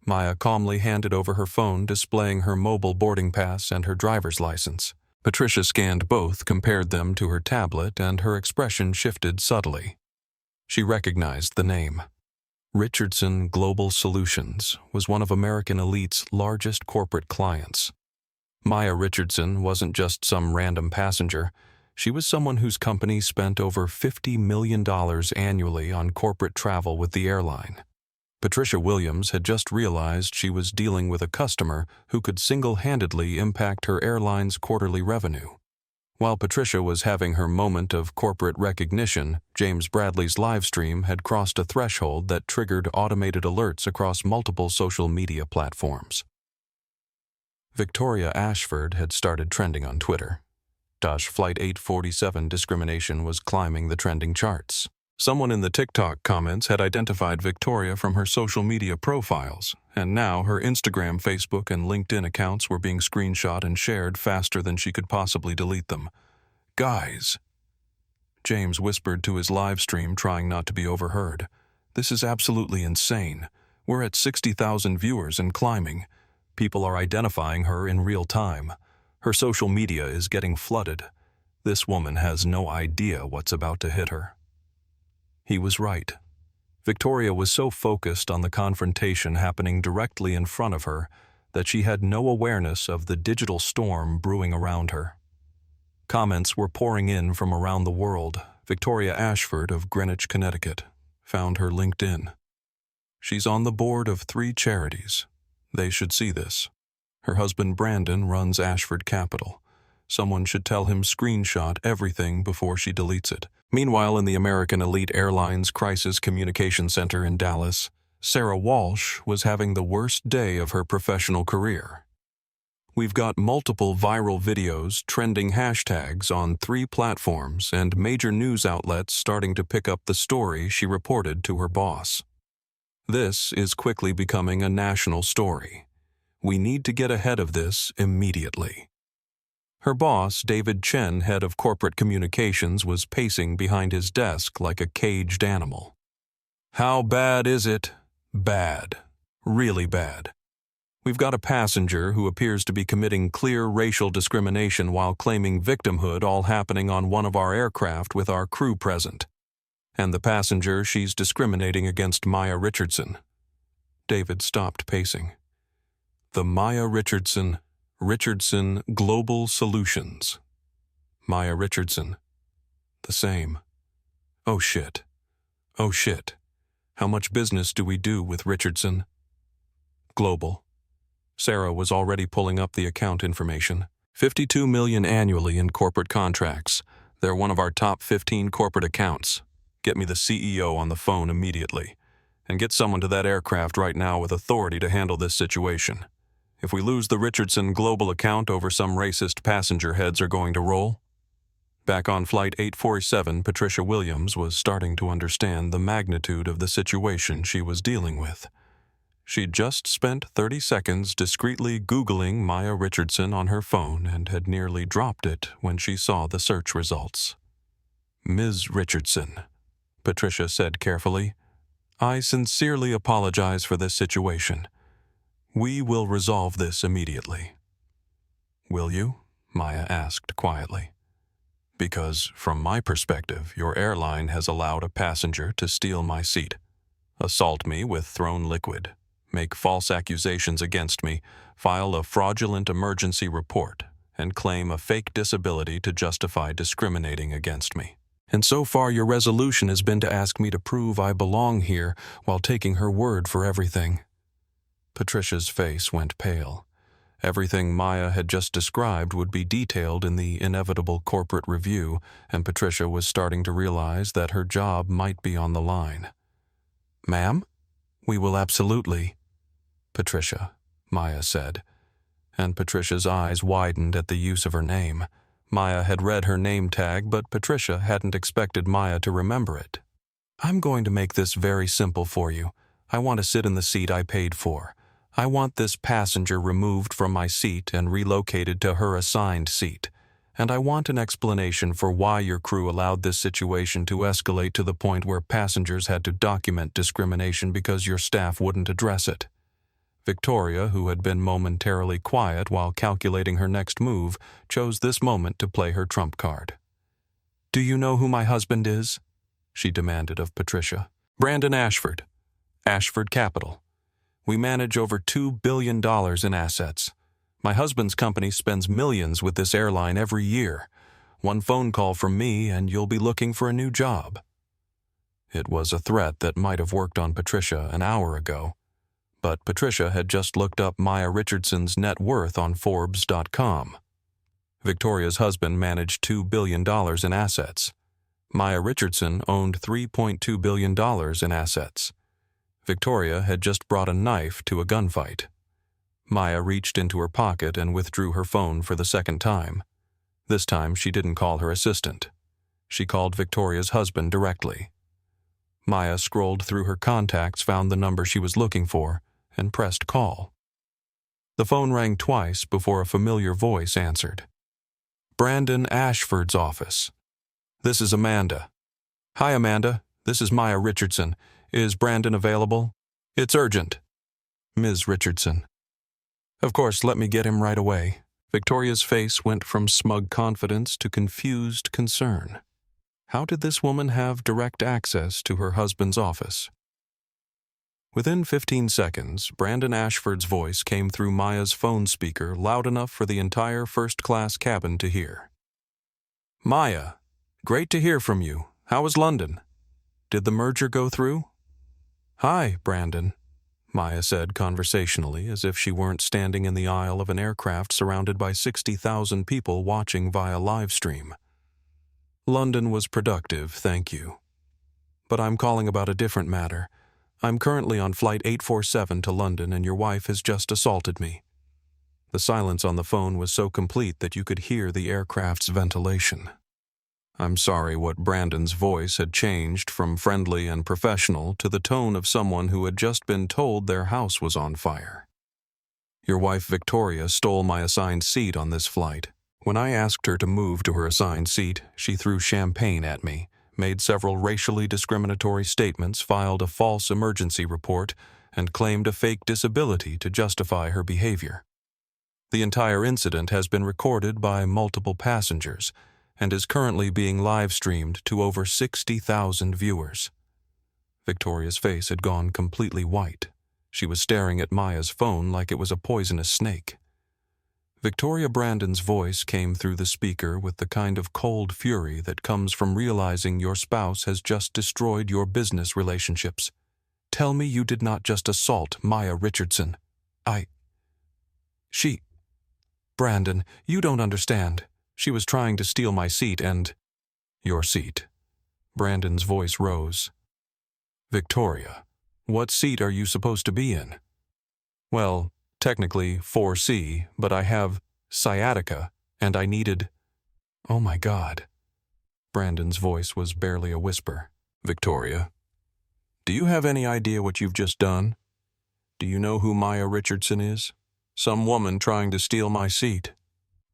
Maya calmly handed over her phone, displaying her mobile boarding pass and her driver's license. Patricia scanned both, compared them to her tablet, and her expression shifted subtly. She recognized the name. Richardson Global Solutions was one of American Elite's largest corporate clients. Maya Richardson wasn't just some random passenger. She was someone whose company spent over $50 million annually on corporate travel with the airline. Patricia Williams had just realized she was dealing with a customer who could single-handedly impact her airline's quarterly revenue. While Patricia was having her moment of corporate recognition, James Bradley's livestream had crossed a threshold that triggered automated alerts across multiple social media platforms. Victoria Ashford had started trending on Twitter. Flight 847 discrimination was climbing the trending charts. Someone in the TikTok comments had identified Victoria from her social media profiles, and now her Instagram, Facebook, and LinkedIn accounts were being screenshot and shared faster than she could possibly delete them. "Guys," James whispered to his live stream, trying not to be overheard. "This is absolutely insane. We're at 60,000 viewers and climbing. People are identifying her in real time. Her social media is getting flooded. This woman has no idea what's about to hit her." He was right. Victoria was so focused on the confrontation happening directly in front of her that she had no awareness of the digital storm brewing around her. Comments were pouring in from around the world. Victoria Ashford of Greenwich, Connecticut, found her LinkedIn. "She's on the board of 3 charities. They should see this. Her husband Brandon runs Ashford Capital. Someone should tell him screenshot everything before she deletes it." Meanwhile, in the American Elite Airlines Crisis Communication Center in Dallas, Sarah Walsh was having the worst day of her professional career. "We've got multiple viral videos, trending hashtags on 3 platforms, and major news outlets starting to pick up the story," she reported to her boss. "This is quickly becoming a national story. We need to get ahead of this immediately." Her boss, David Chen, head of corporate communications, was pacing behind his desk like a caged animal. "How bad is it? Bad. Really bad. We've got a passenger who appears to be committing clear racial discrimination while claiming victimhood, all happening on one of our aircraft with our crew present. And the passenger, she's discriminating against Maya Richardson." David stopped pacing. "The Maya Richardson Global Solutions. Maya Richardson. The same. Oh shit. Oh shit. How much business do we do with Richardson?" "Global." Sarah was already pulling up the account information. $52 million annually in corporate contracts. They're one of our top 15 corporate accounts. Get me the CEO on the phone immediately. And get someone to that aircraft right now with authority to handle this situation. If we lose the Richardson Global account over some racist passenger, heads are going to roll." Back on Flight 847, Patricia Williams was starting to understand the magnitude of the situation she was dealing with. She'd just spent 30 seconds discreetly Googling Maya Richardson on her phone and had nearly dropped it when she saw the search results. Ms. Richardson, Patricia said carefully, I sincerely apologize for this situation. We will resolve this immediately. Will you? Maya asked quietly. Because, from my perspective, your airline has allowed a passenger to steal my seat, assault me with thrown liquid, make false accusations against me, file a fraudulent emergency report, and claim a fake disability to justify discriminating against me. And so far your resolution has been to ask me to prove I belong here while taking her word for everything. Patricia's face went pale. Everything Maya had just described would be detailed in the inevitable corporate review, and Patricia was starting to realize that her job might be on the line. Ma'am? We will absolutely. Patricia, Maya said, and Patricia's eyes widened at the use of her name. Maya had read her name tag, but Patricia hadn't expected Maya to remember it. I'm going to make this very simple for you. I want to sit in the seat I paid for. I want this passenger removed from my seat and relocated to her assigned seat. And I want an explanation for why your crew allowed this situation to escalate to the point where passengers had to document discrimination because your staff wouldn't address it. Victoria, who had been momentarily quiet while calculating her next move, chose this moment to play her trump card. Do you know who my husband is? She demanded of Patricia. Brandon Ashford. Ashford Capital. We manage over $2 billion in assets. My husband's company spends millions with this airline every year. One phone call from me and you'll be looking for a new job. It was a threat that might have worked on Patricia an hour ago, but Patricia had just looked up Maya Richardson's net worth on Forbes.com. Victoria's husband managed $2 billion in assets. Maya Richardson owned $3.2 billion in assets. Victoria had just brought a knife to a gunfight. Maya reached into her pocket and withdrew her phone for the second time. This time she didn't call her assistant. She called Victoria's husband directly. Maya scrolled through her contacts, found the number she was looking for, and pressed call. The phone rang twice before a familiar voice answered. Brandon Ashford's office. This is Amanda. Hi, Amanda. This is Maya Richardson. Is Brandon available? It's urgent. Ms. Richardson. Of course, let me get him right away. Victoria's face went from smug confidence to confused concern. How did this woman have direct access to her husband's office? Within 15 seconds, Brandon Ashford's voice came through Maya's phone speaker loud enough for the entire first-class cabin to hear. Maya, great to hear from you. How is London? Did the merger go through? Hi, Brandon, Maya said conversationally, as if she weren't standing in the aisle of an aircraft surrounded by 60,000 people watching via live stream. London was productive, thank you. But I'm calling about a different matter. I'm currently on Flight 847 to London and your wife has just assaulted me. The silence on the phone was so complete that you could hear the aircraft's ventilation. I'm sorry what Brandon's voice had changed from friendly and professional to the tone of someone who had just been told their house was on fire. Your wife Victoria stole my assigned seat on this flight. When I asked her to move to her assigned seat, she threw champagne at me, made several racially discriminatory statements, filed a false emergency report, and claimed a fake disability to justify her behavior. The entire incident has been recorded by multiple passengers and is currently being live-streamed to over 60,000 viewers. Victoria's face had gone completely white. She was staring at Maya's phone like it was a poisonous snake. Victoria Brandon's voice came through the speaker with the kind of cold fury that comes from realizing your spouse has just destroyed your business relationships. Tell me you did not just assault Maya Richardson. Brandon, you don't understand. She was trying to steal my seat and... Your seat. Brandon's voice rose. Victoria, what seat are you supposed to be in? Well, technically 4C, but I have sciatica, and I needed... Oh my God. Brandon's voice was barely a whisper. Victoria, do you have any idea what you've just done? Do you know who Maya Richardson is? Some woman trying to steal my seat.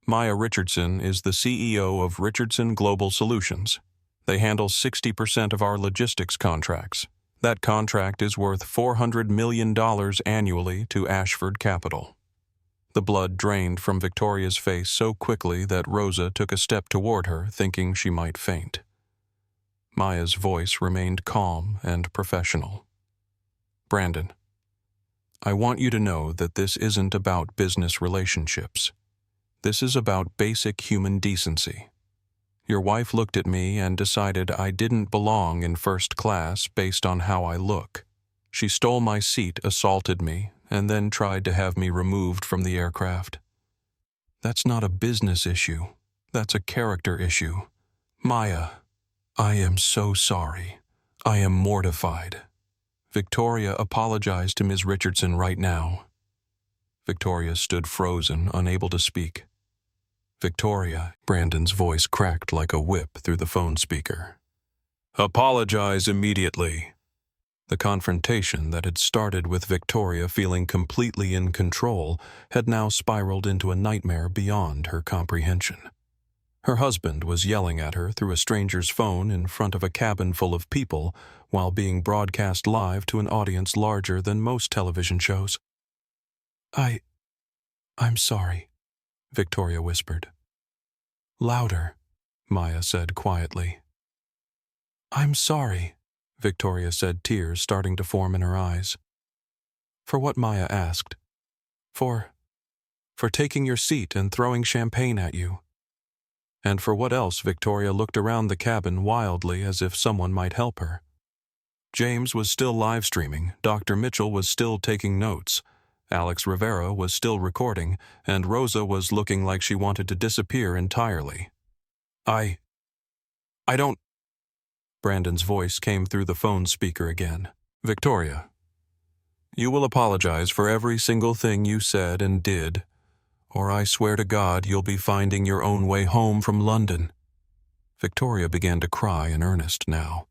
Maya Richardson is the CEO of Richardson Global Solutions. They handle 60% of our logistics contracts. That contract is worth $400 million annually to Ashford Capital. The blood drained from Victoria's face so quickly that Rosa took a step toward her, thinking she might faint. Maya's voice remained calm and professional. Brandon, I want you to know that this isn't about business relationships. This is about basic human decency. Your wife looked at me and decided I didn't belong in first class based on how I look. She stole my seat, assaulted me, and then tried to have me removed from the aircraft. That's not a business issue. That's a character issue. Maya, I am so sorry. I am mortified. Victoria, apologize to Ms. Richardson right now. Victoria stood frozen, unable to speak. Victoria, Brandon's voice cracked like a whip through the phone speaker. Apologize immediately. The confrontation that had started with Victoria feeling completely in control had now spiraled into a nightmare beyond her comprehension. Her husband was yelling at her through a stranger's phone in front of a cabin full of people while being broadcast live to an audience larger than most television shows. I'm sorry, Victoria whispered. Louder, Maya said quietly. I'm sorry, Victoria said, tears starting to form in her eyes. For what? Maya asked. For taking your seat and throwing champagne at you. And for what else? Victoria looked around the cabin wildly as if someone might help her. James was still live streaming, Dr. Mitchell was still taking notes, Alex Rivera was still recording, and Rosa was looking like she wanted to disappear entirely. I don't... Brandon's voice came through the phone speaker again. Victoria, you will apologize for every single thing you said and did, or I swear to God you'll be finding your own way home from London. Victoria began to cry in earnest now.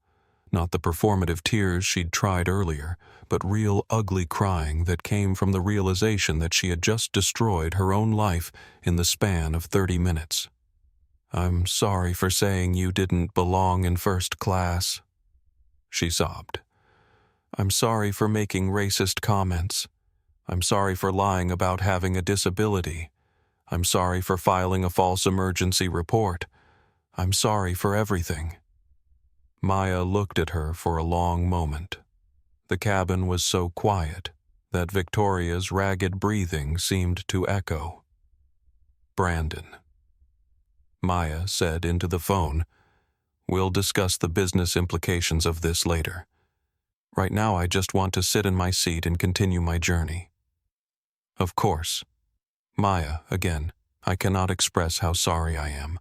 Not the performative tears she'd tried earlier, but real ugly crying that came from the realization that she had just destroyed her own life in the span of 30 minutes. I'm sorry for saying you didn't belong in first class, she sobbed. I'm sorry for making racist comments. I'm sorry for lying about having a disability. I'm sorry for filing a false emergency report. I'm sorry for everything. Maya looked at her for a long moment. The cabin was so quiet that Victoria's ragged breathing seemed to echo. Brandon. Maya said into the phone, We'll discuss the business implications of this later. Right now I just want to sit in my seat and continue my journey. Of course. Maya, again, I cannot express how sorry I am.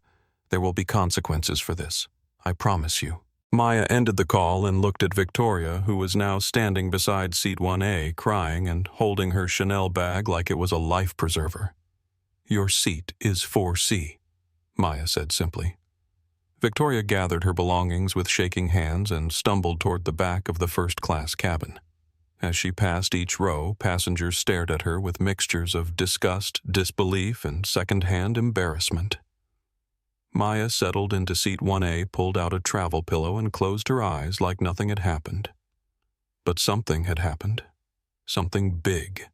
There will be consequences for this. I promise you. Maya ended the call and looked at Victoria, who was now standing beside seat 1A, crying and holding her Chanel bag like it was a life preserver. Your seat is 4C, Maya said simply. Victoria gathered her belongings with shaking hands and stumbled toward the back of the first-class cabin. As she passed each row, passengers stared at her with mixtures of disgust, disbelief, and second-hand embarrassment. Maya settled into seat 1A, pulled out a travel pillow, and closed her eyes like nothing had happened. But something had happened. Something big.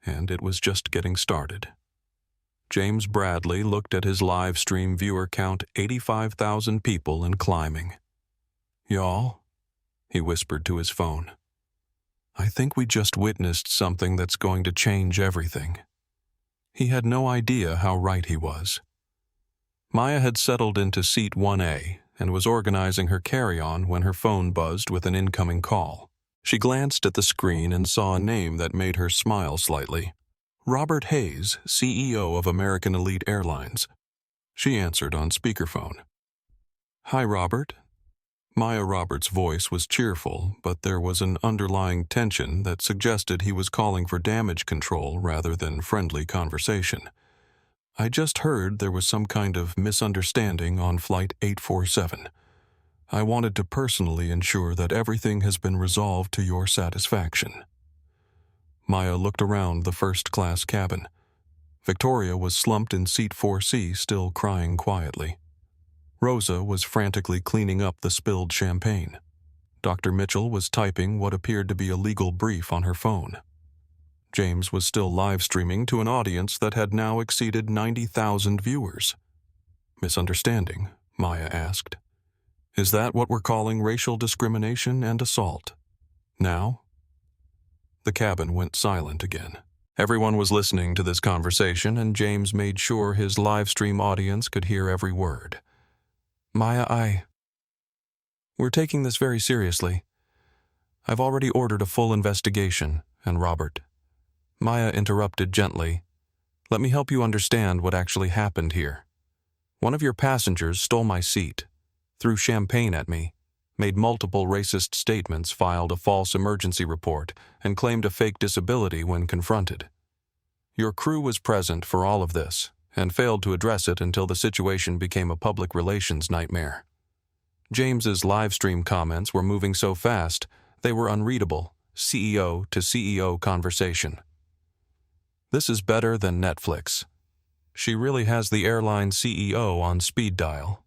And it was just getting started. James Bradley looked at his live stream viewer count, 85,000 people and climbing. Y'all, he whispered to his phone. I think we just witnessed something that's going to change everything. He had no idea how right he was. Maya had settled into seat 1A and was organizing her carry-on when her phone buzzed with an incoming call. She glanced at the screen and saw a name that made her smile slightly. Robert Hayes, CEO of American Elite Airlines. She answered on speakerphone. Hi, Robert. Maya Roberts' voice was cheerful, but there was an underlying tension that suggested he was calling for damage control rather than friendly conversation. I just heard there was some kind of misunderstanding on Flight 847. I wanted to personally ensure that everything has been resolved to your satisfaction. Maya looked around the first-class cabin. Victoria was slumped in seat 4C, still crying quietly. Rosa was frantically cleaning up the spilled champagne. Dr. Mitchell was typing what appeared to be a legal brief on her phone. James was still live streaming to an audience that had now exceeded 90,000 viewers. Misunderstanding, Maya asked. Is that what we're calling racial discrimination and assault? Now? The cabin went silent again. Everyone was listening to this conversation, and James made sure his live stream audience could hear every word. Maya, we're taking this very seriously. I've already ordered a full investigation, and Robert. Maya interrupted gently. Let me help you understand what actually happened here. One of your passengers stole my seat, threw champagne at me, made multiple racist statements, filed a false emergency report, and claimed a fake disability when confronted. Your crew was present for all of this, and failed to address it until the situation became a public relations nightmare. James's live stream comments were moving so fast, they were unreadable, CEO to CEO conversation. This is better than Netflix. She really has the airline CEO on speed dial.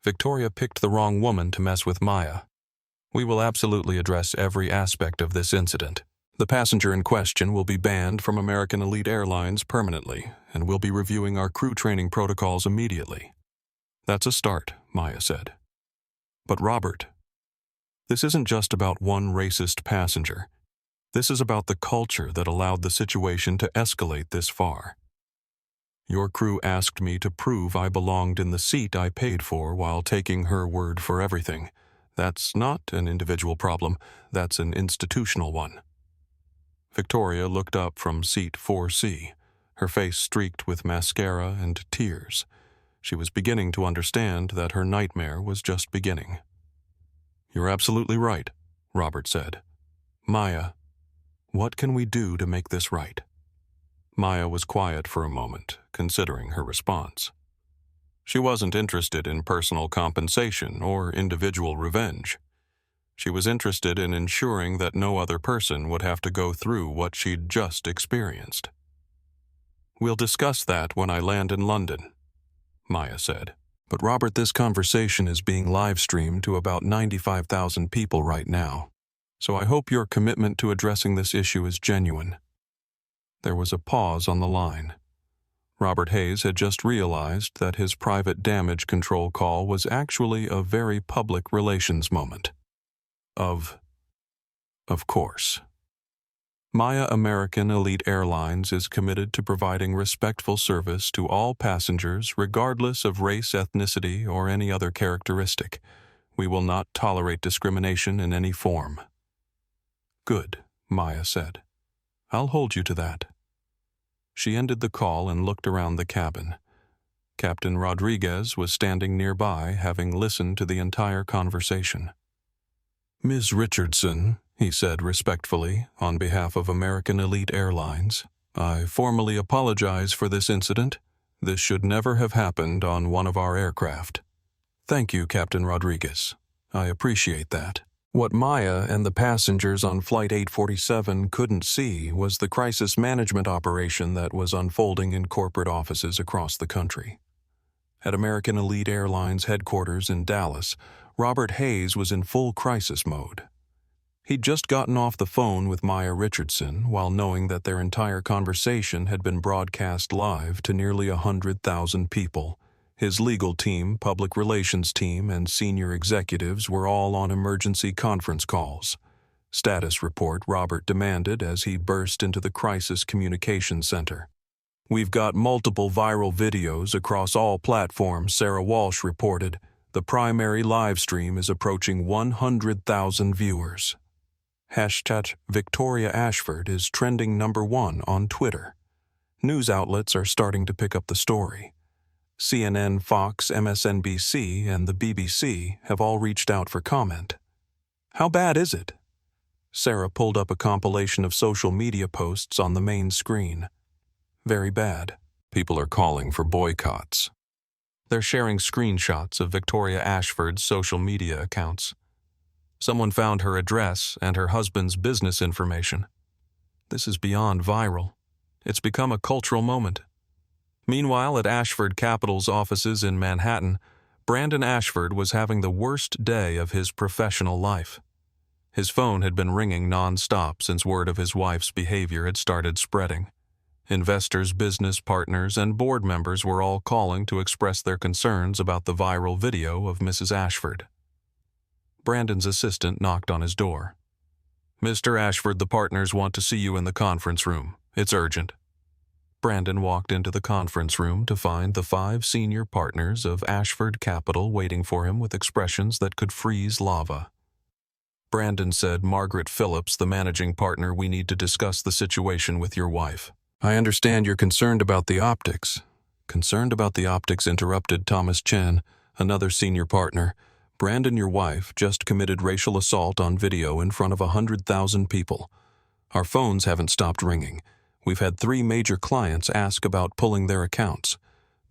Victoria picked the wrong woman to mess with Maya. We will absolutely address every aspect of this incident. The passenger in question will be banned from American Elite Airlines permanently, and we'll be reviewing our crew training protocols immediately. That's a start, Maya said. But Robert, this isn't just about one racist passenger. This is about the culture that allowed the situation to escalate this far. Your crew asked me to prove I belonged in the seat I paid for while taking her word for everything. That's not an individual problem, that's an institutional one. Victoria looked up from seat 4C, her face streaked with mascara and tears. She was beginning to understand that her nightmare was just beginning. You're absolutely right, Robert said. Maya, what can we do to make this right? Maya was quiet for a moment, considering her response. She wasn't interested in personal compensation or individual revenge. She was interested in ensuring that no other person would have to go through what she'd just experienced. We'll discuss that when I land in London, Maya said. But Robert, this conversation is being live-streamed to about 95,000 people right now, so I hope your commitment to addressing this issue is genuine. There was a pause on the line. Robert Hayes had just realized that his private damage control call was actually a very public relations moment. Of course. Maya American Elite Airlines is committed to providing respectful service to all passengers regardless of race, ethnicity, or any other characteristic. We will not tolerate discrimination in any form. Good, Maya said. I'll hold you to that. She ended the call and looked around the cabin. Captain Rodriguez was standing nearby, having listened to the entire conversation. Ms. Richardson, he said respectfully, on behalf of American Elite Airlines, I formally apologize for this incident. This should never have happened on one of our aircraft. Thank you, Captain Rodriguez. I appreciate that. What Maya and the passengers on Flight 847 couldn't see was the crisis management operation that was unfolding in corporate offices across the country. At American Elite Airlines headquarters in Dallas, Robert Hayes was in full crisis mode. He'd just gotten off the phone with Maya Richardson while knowing that their entire conversation had been broadcast live to nearly 100,000 people. His legal team, public relations team, and senior executives were all on emergency conference calls. Status report, Robert demanded as he burst into the crisis communication center. We've got multiple viral videos across all platforms, Sarah Walsh reported. The primary live stream is approaching 100,000 viewers. Hashtag Victoria Ashford is trending #1 on Twitter. News outlets are starting to pick up the story. CNN, Fox, MSNBC, and the BBC have all reached out for comment. How bad is it? Sarah pulled up a compilation of social media posts on the main screen. Very bad. People are calling for boycotts. They're sharing screenshots of Victoria Ashford's social media accounts. Someone found her address and her husband's business information. This is beyond viral. It's become a cultural moment. Meanwhile, at Ashford Capital's offices in Manhattan, Brandon Ashford was having the worst day of his professional life. His phone had been ringing non-stop since word of his wife's behavior had started spreading. Investors, business partners, and board members were all calling to express their concerns about the viral video of Mrs. Ashford. Brandon's assistant knocked on his door. "Mr. Ashford, the partners want to see you in the conference room. It's urgent." Brandon walked into the conference room to find the 5 senior partners of Ashford Capital waiting for him with expressions that could freeze lava. Brandon said, "Margaret Phillips, the managing partner, we need to discuss the situation with your wife." "I understand you're concerned about the optics." "Concerned about the optics," interrupted Thomas Chen, another senior partner. "Brandon, your wife, just committed racial assault on video in front of 100,000 people. Our phones haven't stopped ringing. We've had 3 major clients ask about pulling their accounts.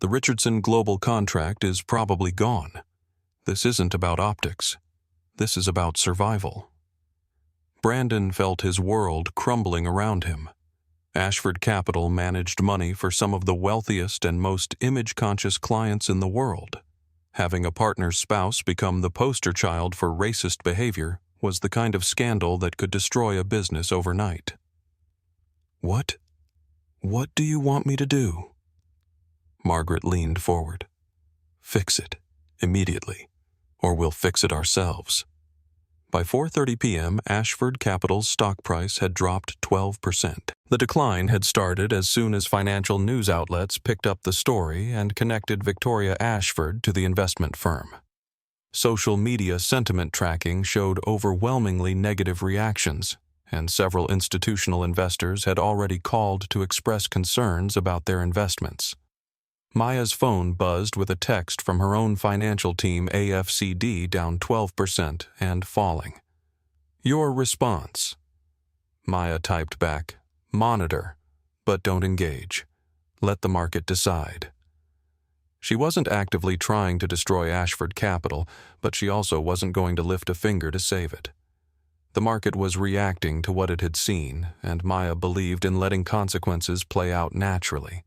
The Richardson Global contract is probably gone. This isn't about optics. This is about survival." Brandon felt his world crumbling around him. Ashford Capital managed money for some of the wealthiest and most image-conscious clients in the world. Having a partner's spouse become the poster child for racist behavior was the kind of scandal that could destroy a business overnight. What do you want me to do?" Margaret leaned forward. "Fix it, immediately, or we'll fix it ourselves." By 4:30 p.m., Ashford Capital's stock price had dropped 12%. The decline had started as soon as financial news outlets picked up the story and connected Victoria Ashford to the investment firm. Social media sentiment tracking showed overwhelmingly negative reactions, and several institutional investors had already called to express concerns about their investments. Maya's phone buzzed with a text from her own financial team, AFCD, down 12% and falling. "Your response." Maya typed back, "Monitor, but don't engage. Let the market decide." She wasn't actively trying to destroy Ashford Capital, but she also wasn't going to lift a finger to save it. The market was reacting to what it had seen, and Maya believed in letting consequences play out naturally.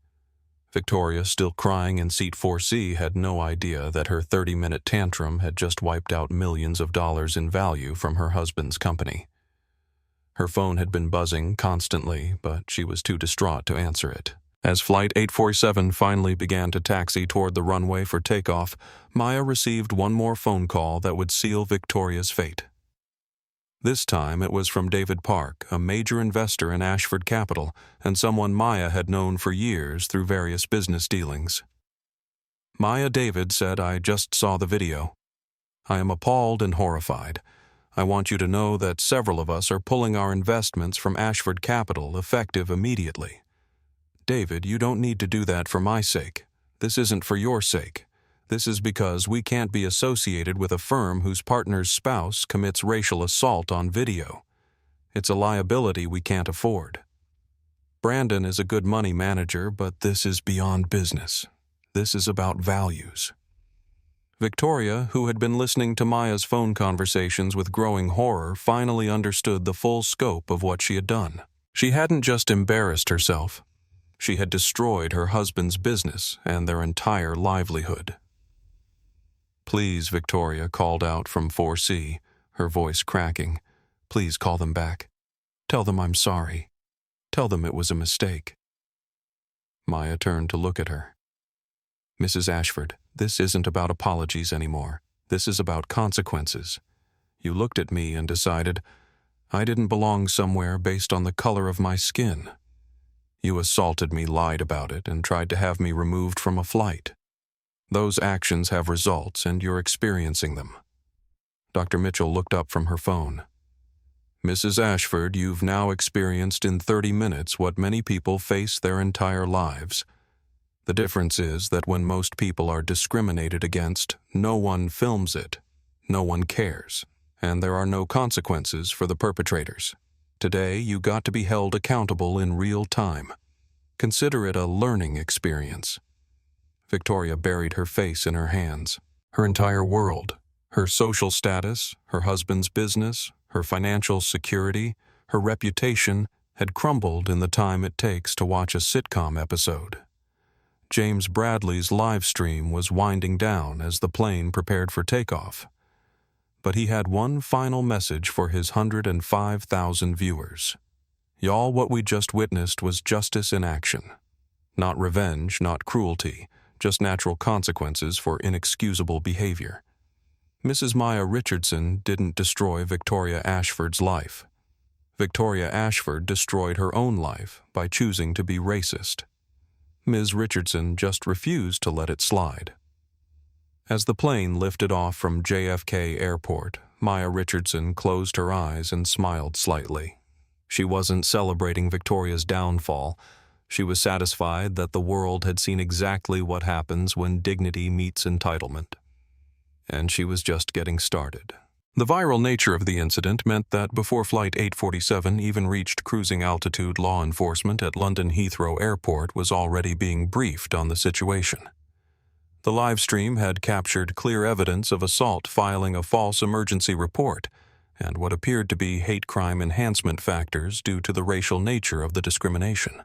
Victoria, still crying in seat 4C, had no idea that her 30-minute tantrum had just wiped out millions of dollars in value from her husband's company. Her phone had been buzzing constantly, but she was too distraught to answer it. As Flight 847 finally began to taxi toward the runway for takeoff, Maya received one more phone call that would seal Victoria's fate. This time it was from David Park, a major investor in Ashford Capital, and someone Maya had known for years through various business dealings. "Maya," David said, "I just saw the video. I am appalled and horrified. I want you to know that several of us are pulling our investments from Ashford Capital effective immediately. David, you don't need to do that for my sake. This isn't for your sake. This is because we can't be associated with a firm whose partner's spouse commits racial assault on video. It's a liability we can't afford. Brandon is a good money manager, but this is beyond business. This is about values." Victoria, who had been listening to Maya's phone conversations with growing horror, finally understood the full scope of what she had done. She hadn't just embarrassed herself. She had destroyed her husband's business and their entire livelihood. "Please," Victoria called out from 4C, her voice cracking. "Please call them back. Tell them I'm sorry. Tell them it was a mistake." Maya turned to look at her. "Mrs. Ashford, this isn't about apologies anymore. This is about consequences. You looked at me and decided I didn't belong somewhere based on the color of my skin. You assaulted me, lied about it, and tried to have me removed from a flight. Those actions have results, and you're experiencing them." Dr. Mitchell looked up from her phone. "Mrs. Ashford, you've now experienced in 30 minutes what many people face their entire lives. The difference is that when most people are discriminated against, no one films it, no one cares, and there are no consequences for the perpetrators. Today, you got to be held accountable in real time. Consider it a learning experience." Victoria buried her face in her hands. Her entire world, her social status, her husband's business, her financial security, her reputation, had crumbled in the time it takes to watch a sitcom episode. James Bradley's live stream was winding down as the plane prepared for takeoff. But he had one final message for his 105,000 viewers. Y'all, what we just witnessed was justice in action. Not revenge, not cruelty, just natural consequences for inexcusable behavior. Mrs. Maya Richardson didn't destroy Victoria Ashford's life. Victoria Ashford destroyed her own life by choosing to be racist. Ms. Richardson just refused to let it slide. As the plane lifted off from JFK Airport, Maya Richardson closed her eyes and smiled slightly. She wasn't celebrating Victoria's downfall. She was satisfied that the world had seen exactly what happens when dignity meets entitlement. And she was just getting started. The viral nature of the incident meant that before Flight 847 even reached cruising altitude, law enforcement at London Heathrow Airport was already being briefed on the situation. The live stream had captured clear evidence of assault filing a false emergency report and what appeared to be hate crime enhancement factors due to the racial nature of the discrimination.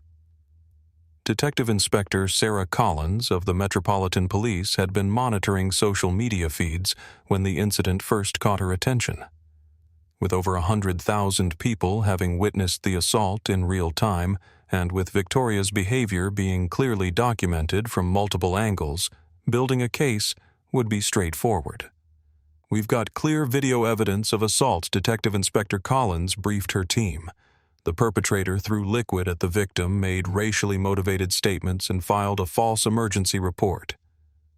Detective Inspector Sarah Collins of the Metropolitan Police had been monitoring social media feeds when the incident first caught her attention. With over 100,000 people having witnessed the assault in real time, and with Victoria's behavior being clearly documented from multiple angles, building a case would be straightforward. "We've got clear video evidence of assault," Detective Inspector Collins briefed her team. The perpetrator threw liquid at the victim, made racially motivated statements, and filed a false emergency report.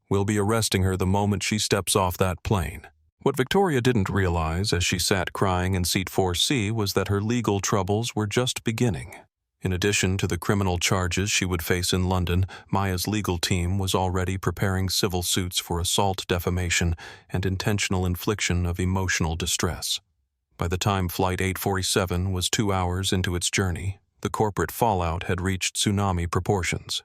"We'll be arresting her the moment she steps off that plane." What Victoria didn't realize as she sat crying in seat 4C was that her legal troubles were just beginning. In addition to the criminal charges she would face in London, Maya's legal team was already preparing civil suits for assault, defamation, and intentional infliction of emotional distress. By the time Flight 847 was 2 hours into its journey, the corporate fallout had reached tsunami proportions.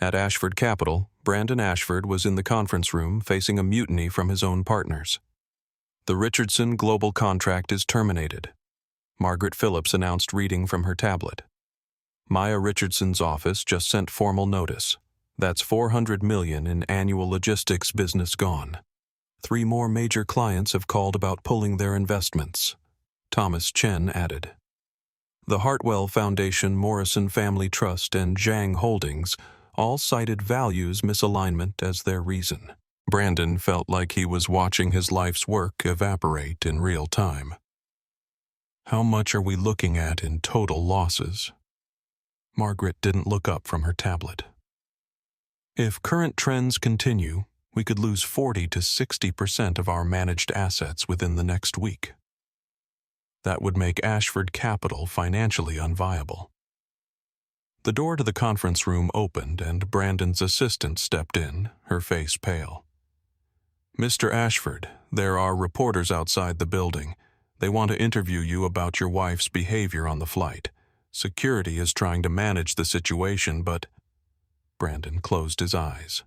At Ashford Capital, Brandon Ashford was in the conference room facing a mutiny from his own partners. "The Richardson Global contract is terminated," Margaret Phillips announced, reading from her tablet. "Maya Richardson's office just sent formal notice. That's $400 million in annual logistics business gone. 3 more major clients have called about pulling their investments," Thomas Chen added. The Hartwell Foundation, Morrison Family Trust, and Zhang Holdings all cited values misalignment as their reason. Brandon felt like he was watching his life's work evaporate in real time. "How much are we looking at in total losses?" Margaret didn't look up from her tablet. "If current trends continue, we could lose 40 to 60% of our managed assets within the next week. That would make Ashford Capital financially unviable." The door to the conference room opened and Brandon's assistant stepped in, her face pale. "Mr. Ashford, there are reporters outside the building. They want to interview you about your wife's behavior on the flight. Security is trying to manage the situation, but—" Brandon closed his eyes.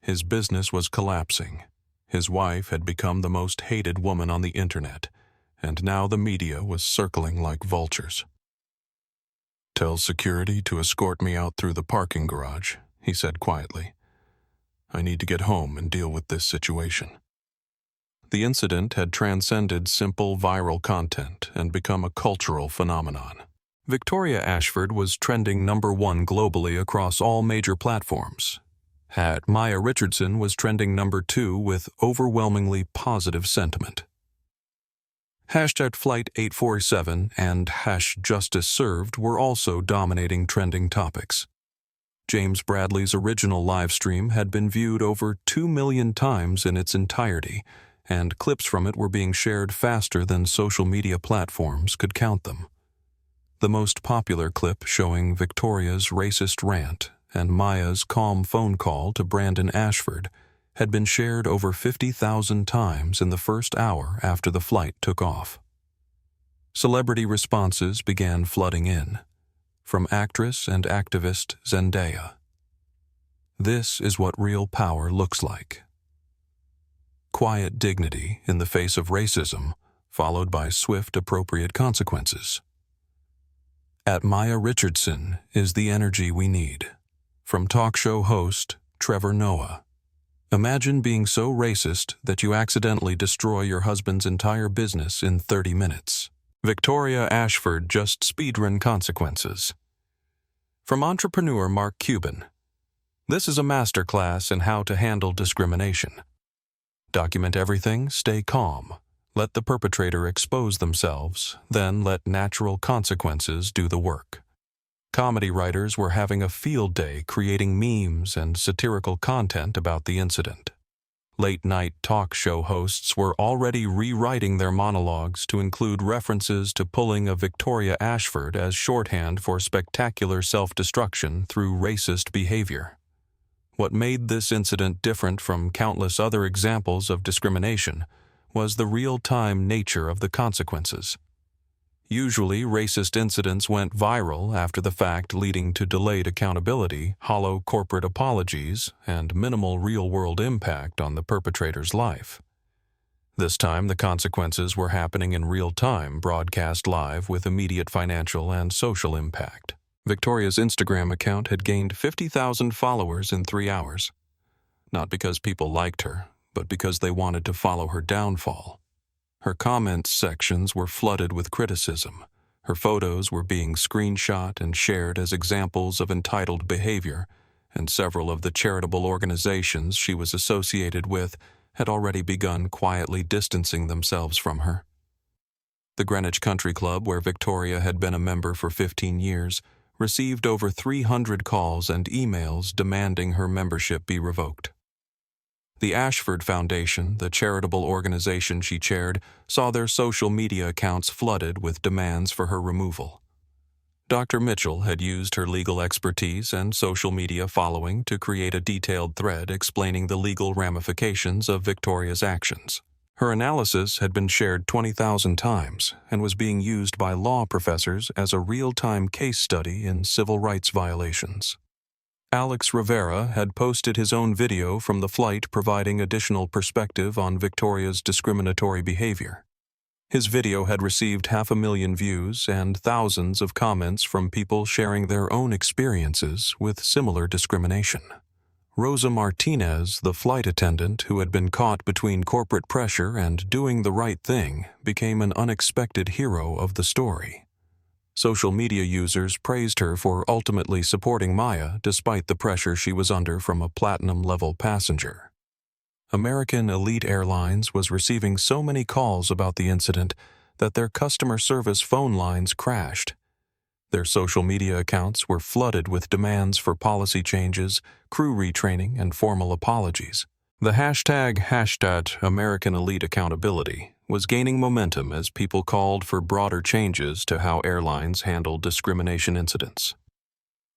His business was collapsing. His wife had become the most hated woman on the internet, and now the media was circling like vultures. "Tell security to escort me out through the parking garage," he said quietly. "I need to get home and deal with this situation." The incident had transcended simple viral content and become a cultural phenomenon. Victoria Ashford was trending #1 globally across all major platforms. Maya Richardson was trending #2 with overwhelmingly positive sentiment. #Flight 847 and #Justice Served were also dominating trending topics. James Bradley's original live stream had been viewed over 2 million times in its entirety, and clips from it were being shared faster than social media platforms could count them. The most popular clip, showing Victoria's racist rant and Maya's calm phone call to Brandon Ashford, had been shared over 50,000 times in the first hour after the flight took off. Celebrity responses began flooding in, from actress and activist Zendaya. This is what real power looks like. Quiet dignity in the face of racism, followed by swift, appropriate consequences. At Maya Richardson is the energy we need. From talk show host Trevor Noah. Imagine being so racist that you accidentally destroy your husband's entire business in 30 minutes. Victoria Ashford just speedrun consequences. From entrepreneur Mark Cuban. This is a masterclass in how to handle discrimination. Document everything, stay calm. Let the perpetrator expose themselves, then let natural consequences do the work. Comedy writers were having a field day creating memes and satirical content about the incident. Late-night talk show hosts were already rewriting their monologues to include references to pulling a Victoria Ashford as shorthand for spectacular self-destruction through racist behavior. What made this incident different from countless other examples of discrimination was the real-time nature of the consequences. Usually, racist incidents went viral after the fact, leading to delayed accountability, hollow corporate apologies, and minimal real-world impact on the perpetrator's life. This time, the consequences were happening in real time, broadcast live with immediate financial and social impact. Victoria's Instagram account had gained 50,000 followers in 3 hours. Not because people liked her, but because they wanted to follow her downfall. Her comments sections were flooded with criticism. Her photos were being screenshot and shared as examples of entitled behavior, and several of the charitable organizations she was associated with had already begun quietly distancing themselves from her. The Greenwich Country Club, where Victoria had been a member for 15 years, received over 300 calls and emails demanding her membership be revoked. The Ashford Foundation, the charitable organization she chaired, saw their social media accounts flooded with demands for her removal. Dr. Mitchell had used her legal expertise and social media following to create a detailed thread explaining the legal ramifications of Victoria's actions. Her analysis had been shared 20,000 times and was being used by law professors as a real-time case study in civil rights violations. Alex Rivera had posted his own video from the flight providing additional perspective on Victoria's discriminatory behavior. His video had received 500,000 views and thousands of comments from people sharing their own experiences with similar discrimination. Rosa Martinez, the flight attendant who had been caught between corporate pressure and doing the right thing, became an unexpected hero of the story. Social media users praised her for ultimately supporting Maya despite the pressure she was under from a platinum-level passenger. American Elite Airlines was receiving so many calls about the incident that their customer service phone lines crashed. Their social media accounts were flooded with demands for policy changes, crew retraining, and formal apologies. The hashtag American Elite Accountability was gaining momentum as people called for broader changes to how airlines handle discrimination incidents.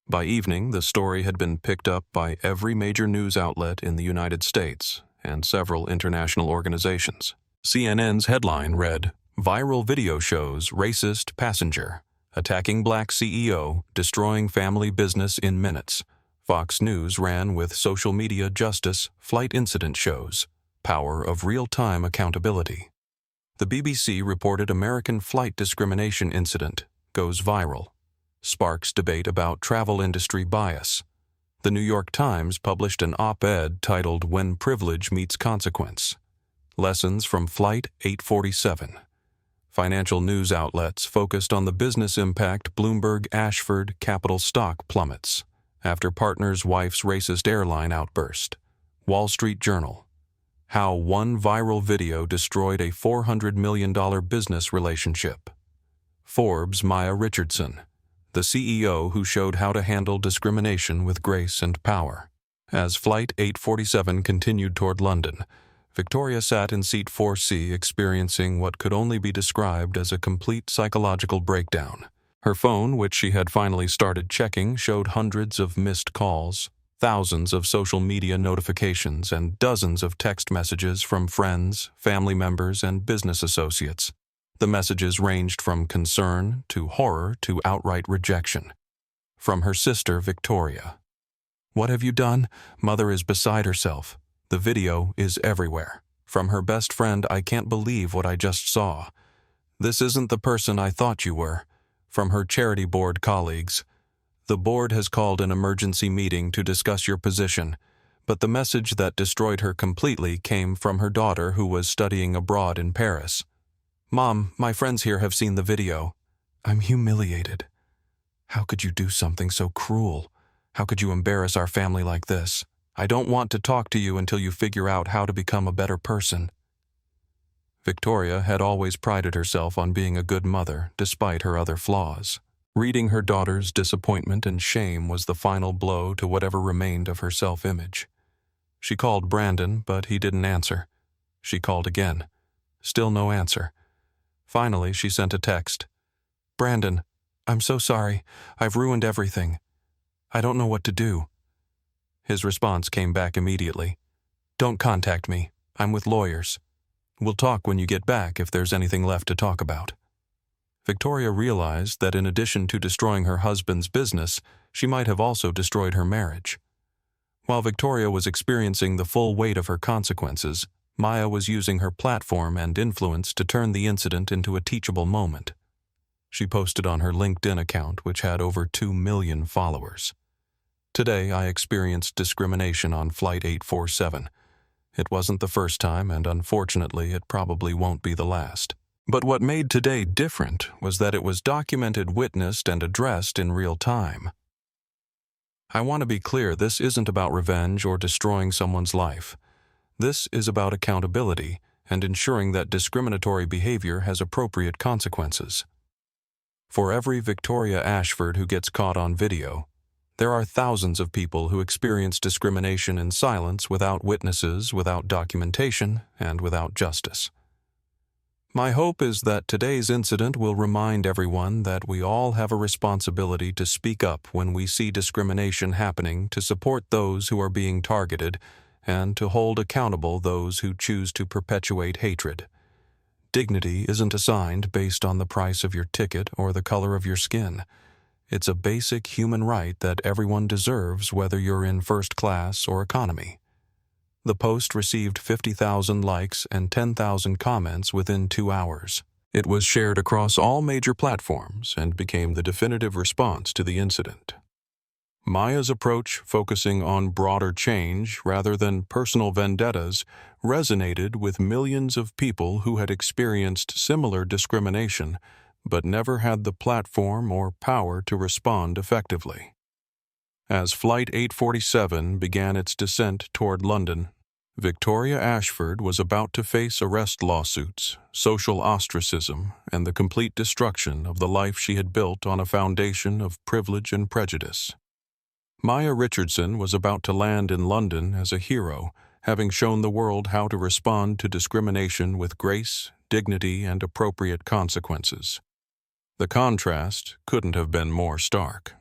By evening, the story had been picked up by every major news outlet in the United States and several international organizations. CNN's headline read, "Viral video shows racist passenger, attacking black CEO, destroying family business in minutes." Fox News ran with social media justice, flight incident shows, power of real-time accountability. The BBC reported American flight discrimination incident goes viral, sparks debate about travel industry bias. The New York Times published an op-ed titled When Privilege Meets Consequence. Lessons from Flight 847. Financial news outlets focused on the business impact Bloomberg Ashford Capital stock plummets after partner's wife's racist airline outburst. Wall Street Journal. How one viral video destroyed a $400 million business relationship. Forbes Maya Richardson, the CEO who showed how to handle discrimination with grace and power. As Flight 847 continued toward London, Victoria sat in seat 4C experiencing what could only be described as a complete psychological breakdown. Her phone, which she had finally started checking, showed hundreds of missed calls, thousands of social media notifications, and dozens of text messages from friends, family members, and business associates. The messages ranged from concern to horror to outright rejection. From her sister, Victoria. "What have you done? Mother is beside herself. The video is everywhere." From her best friend, "I can't believe what I just saw. This isn't the person I thought you were." From her charity board colleagues, The board has called an emergency meeting to discuss your position, but the message that destroyed her completely came from her daughter who was studying abroad in Paris. Mom, my friends here have seen the video. I'm humiliated. How could you do something so cruel? How could you embarrass our family like this? I don't want to talk to you until you figure out how to become a better person. Victoria had always prided herself on being a good mother, despite her other flaws. Reading her daughter's disappointment and shame was the final blow to whatever remained of her self-image. She called Brandon, but he didn't answer. She called again. Still no answer. Finally, she sent a text. Brandon, I'm so sorry. I've ruined everything. I don't know what to do. His response came back immediately. Don't contact me. I'm with lawyers. We'll talk when you get back if there's anything left to talk about. Victoria realized that in addition to destroying her husband's business, she might have also destroyed her marriage. While Victoria was experiencing the full weight of her consequences, Maya was using her platform and influence to turn the incident into a teachable moment. She posted on her LinkedIn account, which had over 2 million followers. Today, I experienced discrimination on Flight 847. It wasn't the first time, and unfortunately, it probably won't be the last. But what made today different was that it was documented, witnessed, and addressed in real time. I want to be clear, this isn't about revenge or destroying someone's life. This is about accountability and ensuring that discriminatory behavior has appropriate consequences. For every Victoria Ashford who gets caught on video, there are thousands of people who experience discrimination in silence, without witnesses, without documentation, and without justice. My hope is that today's incident will remind everyone that we all have a responsibility to speak up when we see discrimination happening, to support those who are being targeted, and to hold accountable those who choose to perpetuate hatred. Dignity isn't assigned based on the price of your ticket or the color of your skin. It's a basic human right that everyone deserves, whether you're in first class or economy. The post received 50,000 likes and 10,000 comments within 2 hours. It was shared across all major platforms and became the definitive response to the incident. Maya's approach, focusing on broader change rather than personal vendettas, resonated with millions of people who had experienced similar discrimination but never had the platform or power to respond effectively. As Flight 847 began its descent toward London, Victoria Ashford was about to face arrest lawsuits, social ostracism, and the complete destruction of the life she had built on a foundation of privilege and prejudice. Maya Richardson was about to land in London as a hero, having shown the world how to respond to discrimination with grace, dignity, and appropriate consequences. The contrast couldn't have been more stark.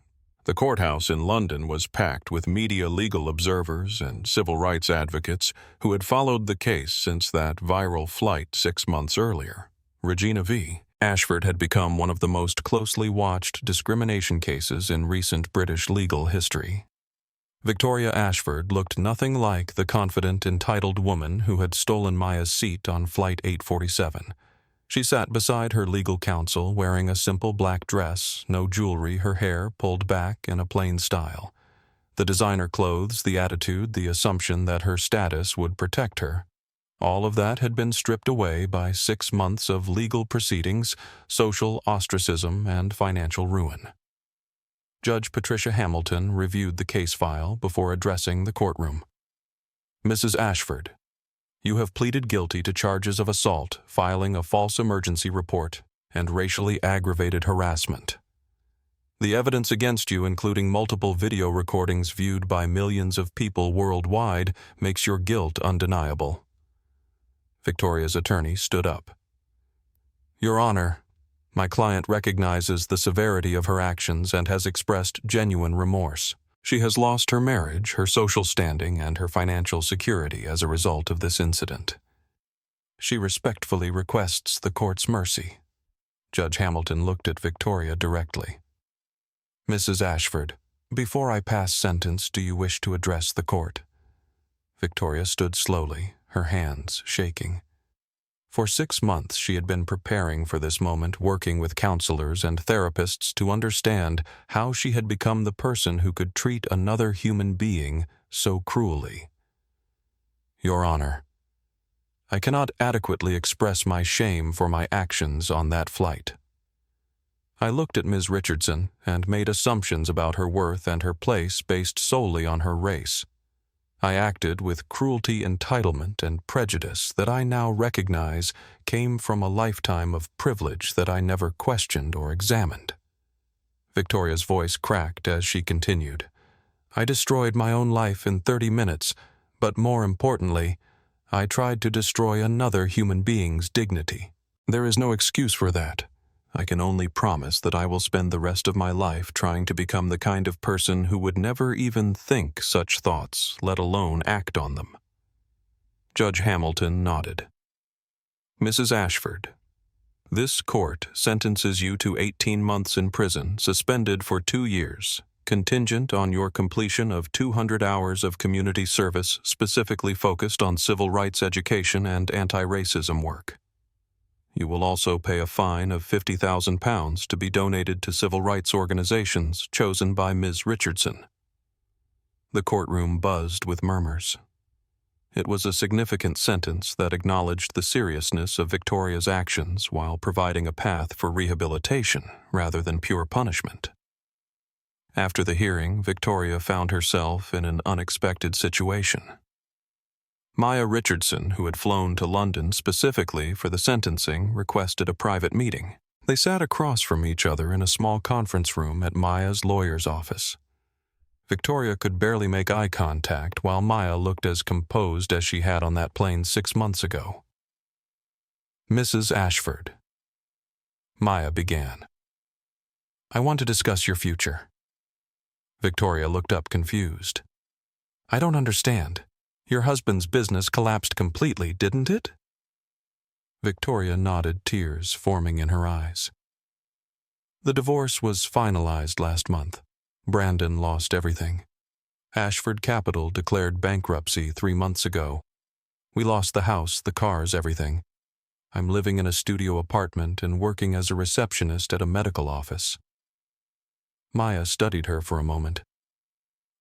The courthouse in London was packed with media, legal observers, and civil rights advocates who had followed the case since that viral flight 6 months earlier. Regina V. Ashford had become one of the most closely watched discrimination cases in recent British legal history. Victoria Ashford looked nothing like the confident, entitled woman who had stolen Maya's seat on Flight 847. She sat beside her legal counsel wearing a simple black dress, no jewelry, her hair pulled back in a plain style. The designer clothes, the attitude, the assumption that her status would protect her. All of that had been stripped away by 6 months of legal proceedings, social ostracism, and financial ruin. Judge Patricia Hamilton reviewed the case file before addressing the courtroom. Mrs. Ashford, you have pleaded guilty to charges of assault, filing a false emergency report, and racially aggravated harassment. The evidence against you, including multiple video recordings viewed by millions of people worldwide, makes your guilt undeniable. Victoria's attorney stood up. Your Honor, my client recognizes the severity of her actions and has expressed genuine remorse. She has lost her marriage, her social standing, and her financial security as a result of this incident. She respectfully requests the court's mercy. Judge Hamilton looked at Victoria directly. Mrs. Ashford, before I pass sentence, do you wish to address the court? Victoria stood slowly, her hands shaking. For 6 months she had been preparing for this moment, working with counselors and therapists to understand how she had become the person who could treat another human being so cruelly. Your Honor, I cannot adequately express my shame for my actions on that flight. I looked at Ms. Richardson and made assumptions about her worth and her place based solely on her race. I acted with cruelty, entitlement, and prejudice that I now recognize came from a lifetime of privilege that I never questioned or examined. Victoria's voice cracked as she continued. I destroyed my own life in 30 minutes, but more importantly, I tried to destroy another human being's dignity. There is no excuse for that. I can only promise that I will spend the rest of my life trying to become the kind of person who would never even think such thoughts, let alone act on them. Judge Hamilton nodded. Mrs. Ashford, this court sentences you to 18 months in prison, suspended for 2 years, contingent on your completion of 200 hours of community service specifically focused on civil rights education and anti-racism work. You will also pay a fine of £50,000 to be donated to civil rights organizations chosen by Ms. Richardson. The courtroom buzzed with murmurs. It was a significant sentence that acknowledged the seriousness of Victoria's actions while providing a path for rehabilitation rather than pure punishment. After the hearing, Victoria found herself in an unexpected situation. Maya Richardson, who had flown to London specifically for the sentencing, requested a private meeting. They sat across from each other in a small conference room at Maya's lawyer's office. Victoria could barely make eye contact while Maya looked as composed as she had on that plane 6 months ago. Mrs. Ashford, Maya began. I want to discuss your future. Victoria looked up confused. I don't understand. Your husband's business collapsed completely, didn't it? Victoria nodded, tears forming in her eyes. The divorce was finalized last month. Brandon lost everything. Ashford Capital declared bankruptcy 3 months ago. We lost the house, the cars, everything. I'm living in a studio apartment and working as a receptionist at a medical office. Maya studied her for a moment.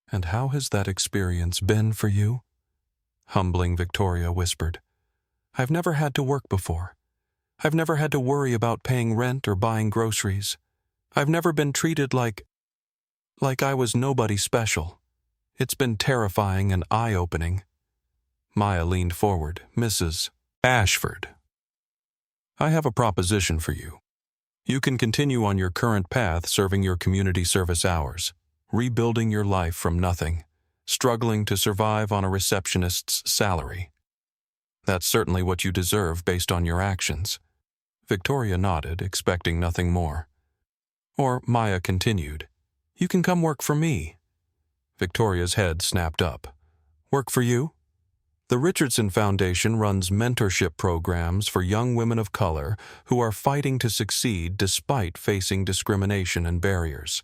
And how has that experience been for you? Humbling Victoria whispered. I've never had to work before. I've never had to worry about paying rent or buying groceries. I've never been treated like I was nobody special. It's been terrifying and eye-opening. Maya leaned forward. Mrs. Ashford, I have a proposition for you. You can continue on your current path serving your community service hours, rebuilding your life from nothing, struggling to survive on a receptionist's salary. That's certainly what you deserve based on your actions. Victoria nodded, expecting nothing more. Or Maya continued, You can come work for me. Victoria's head snapped up. Work for you? The Richardson Foundation runs mentorship programs for young women of color who are fighting to succeed despite facing discrimination and barriers.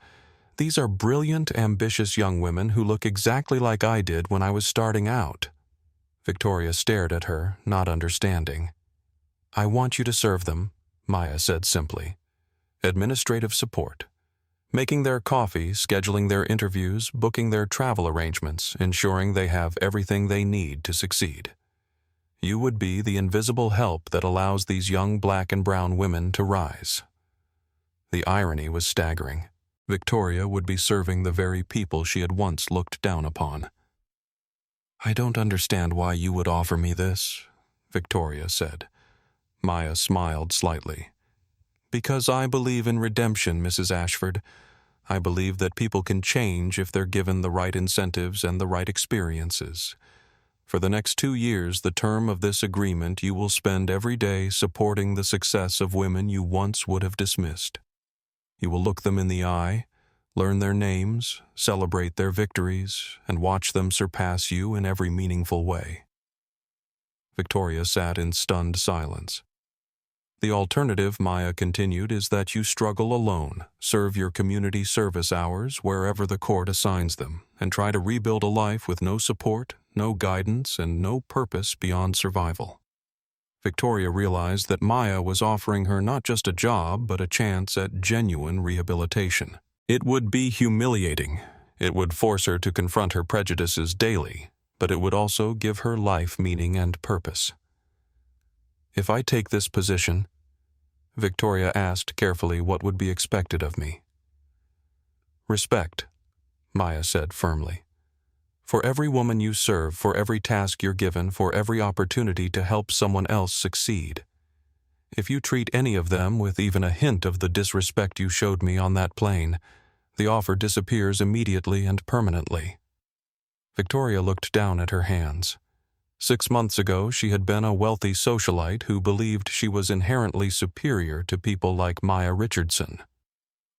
These are brilliant, ambitious young women who look exactly like I did when I was starting out. Victoria stared at her, not understanding. I want you to serve them, Maya said simply. Administrative support. Making their coffee, scheduling their interviews, booking their travel arrangements, ensuring they have everything they need to succeed. You would be the invisible help that allows these young black and brown women to rise. The irony was staggering. Victoria would be serving the very people she had once looked down upon. I don't understand why you would offer me this, Victoria said. Maya smiled slightly. Because I believe in redemption, Mrs. Ashford. I believe that people can change if they're given the right incentives and the right experiences. For the next 2 years, the term of this agreement, you will spend every day supporting the success of women you once would have dismissed. You will look them in the eye, learn their names, celebrate their victories, and watch them surpass you in every meaningful way. Victoria sat in stunned silence. The alternative, Maya continued, is that you struggle alone, serve your community service hours wherever the court assigns them, and try to rebuild a life with no support, no guidance, and no purpose beyond survival. Victoria realized that Maya was offering her not just a job, but a chance at genuine rehabilitation. It would be humiliating. It would force her to confront her prejudices daily, but it would also give her life meaning and purpose. If I take this position, Victoria asked carefully what would be expected of me. Respect, Maya said firmly. For every woman you serve, for every task you're given, for every opportunity to help someone else succeed. If you treat any of them with even a hint of the disrespect you showed me on that plane, the offer disappears immediately and permanently. Victoria looked down at her hands. 6 months ago, she had been a wealthy socialite who believed she was inherently superior to people like Maya Richardson.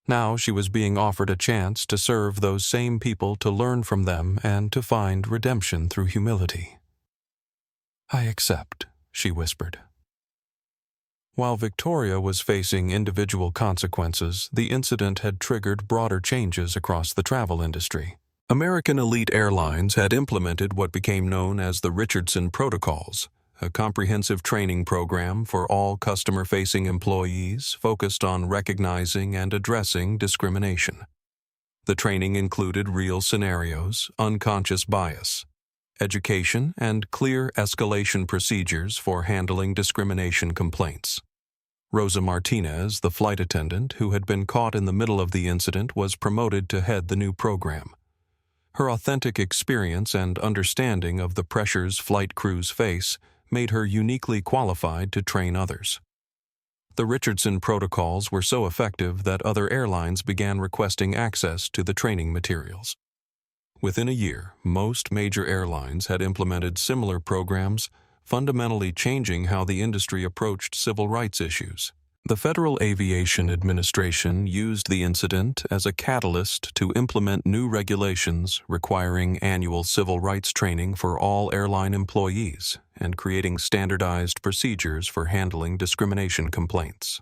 Now she was being offered a chance to serve those same people, to learn from them, and to find redemption through humility. "I accept," she whispered. While Victoria was facing individual consequences, the incident had triggered broader changes across the travel industry. American elite airlines had implemented what became known as the Richardson Protocols, a comprehensive training program for all customer-facing employees focused on recognizing and addressing discrimination. The training included real scenarios, unconscious bias, education, and clear escalation procedures for handling discrimination complaints. Rosa Martinez, the flight attendant who had been caught in the middle of the incident, was promoted to head the new program. Her authentic experience and understanding of the pressures flight crews face made her uniquely qualified to train others. The Richardson protocols were so effective that other airlines began requesting access to the training materials. Within a year, most major airlines had implemented similar programs, fundamentally changing how the industry approached civil rights issues. The Federal Aviation Administration used the incident as a catalyst to implement new regulations requiring annual civil rights training for all airline employees and creating standardized procedures for handling discrimination complaints.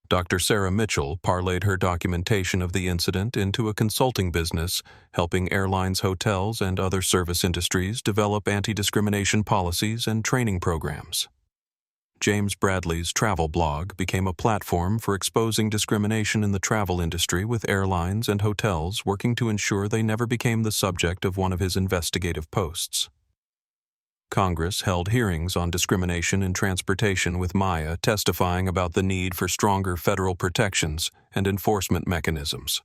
Dr. Sarah Mitchell parlayed her documentation of the incident into a consulting business, helping airlines, hotels, and other service industries develop anti-discrimination policies and training programs. James Bradley's travel blog became a platform for exposing discrimination in the travel industry, with airlines and hotels working to ensure they never became the subject of one of his investigative posts. Congress held hearings on discrimination in transportation, with Maya testifying about the need for stronger federal protections and enforcement mechanisms.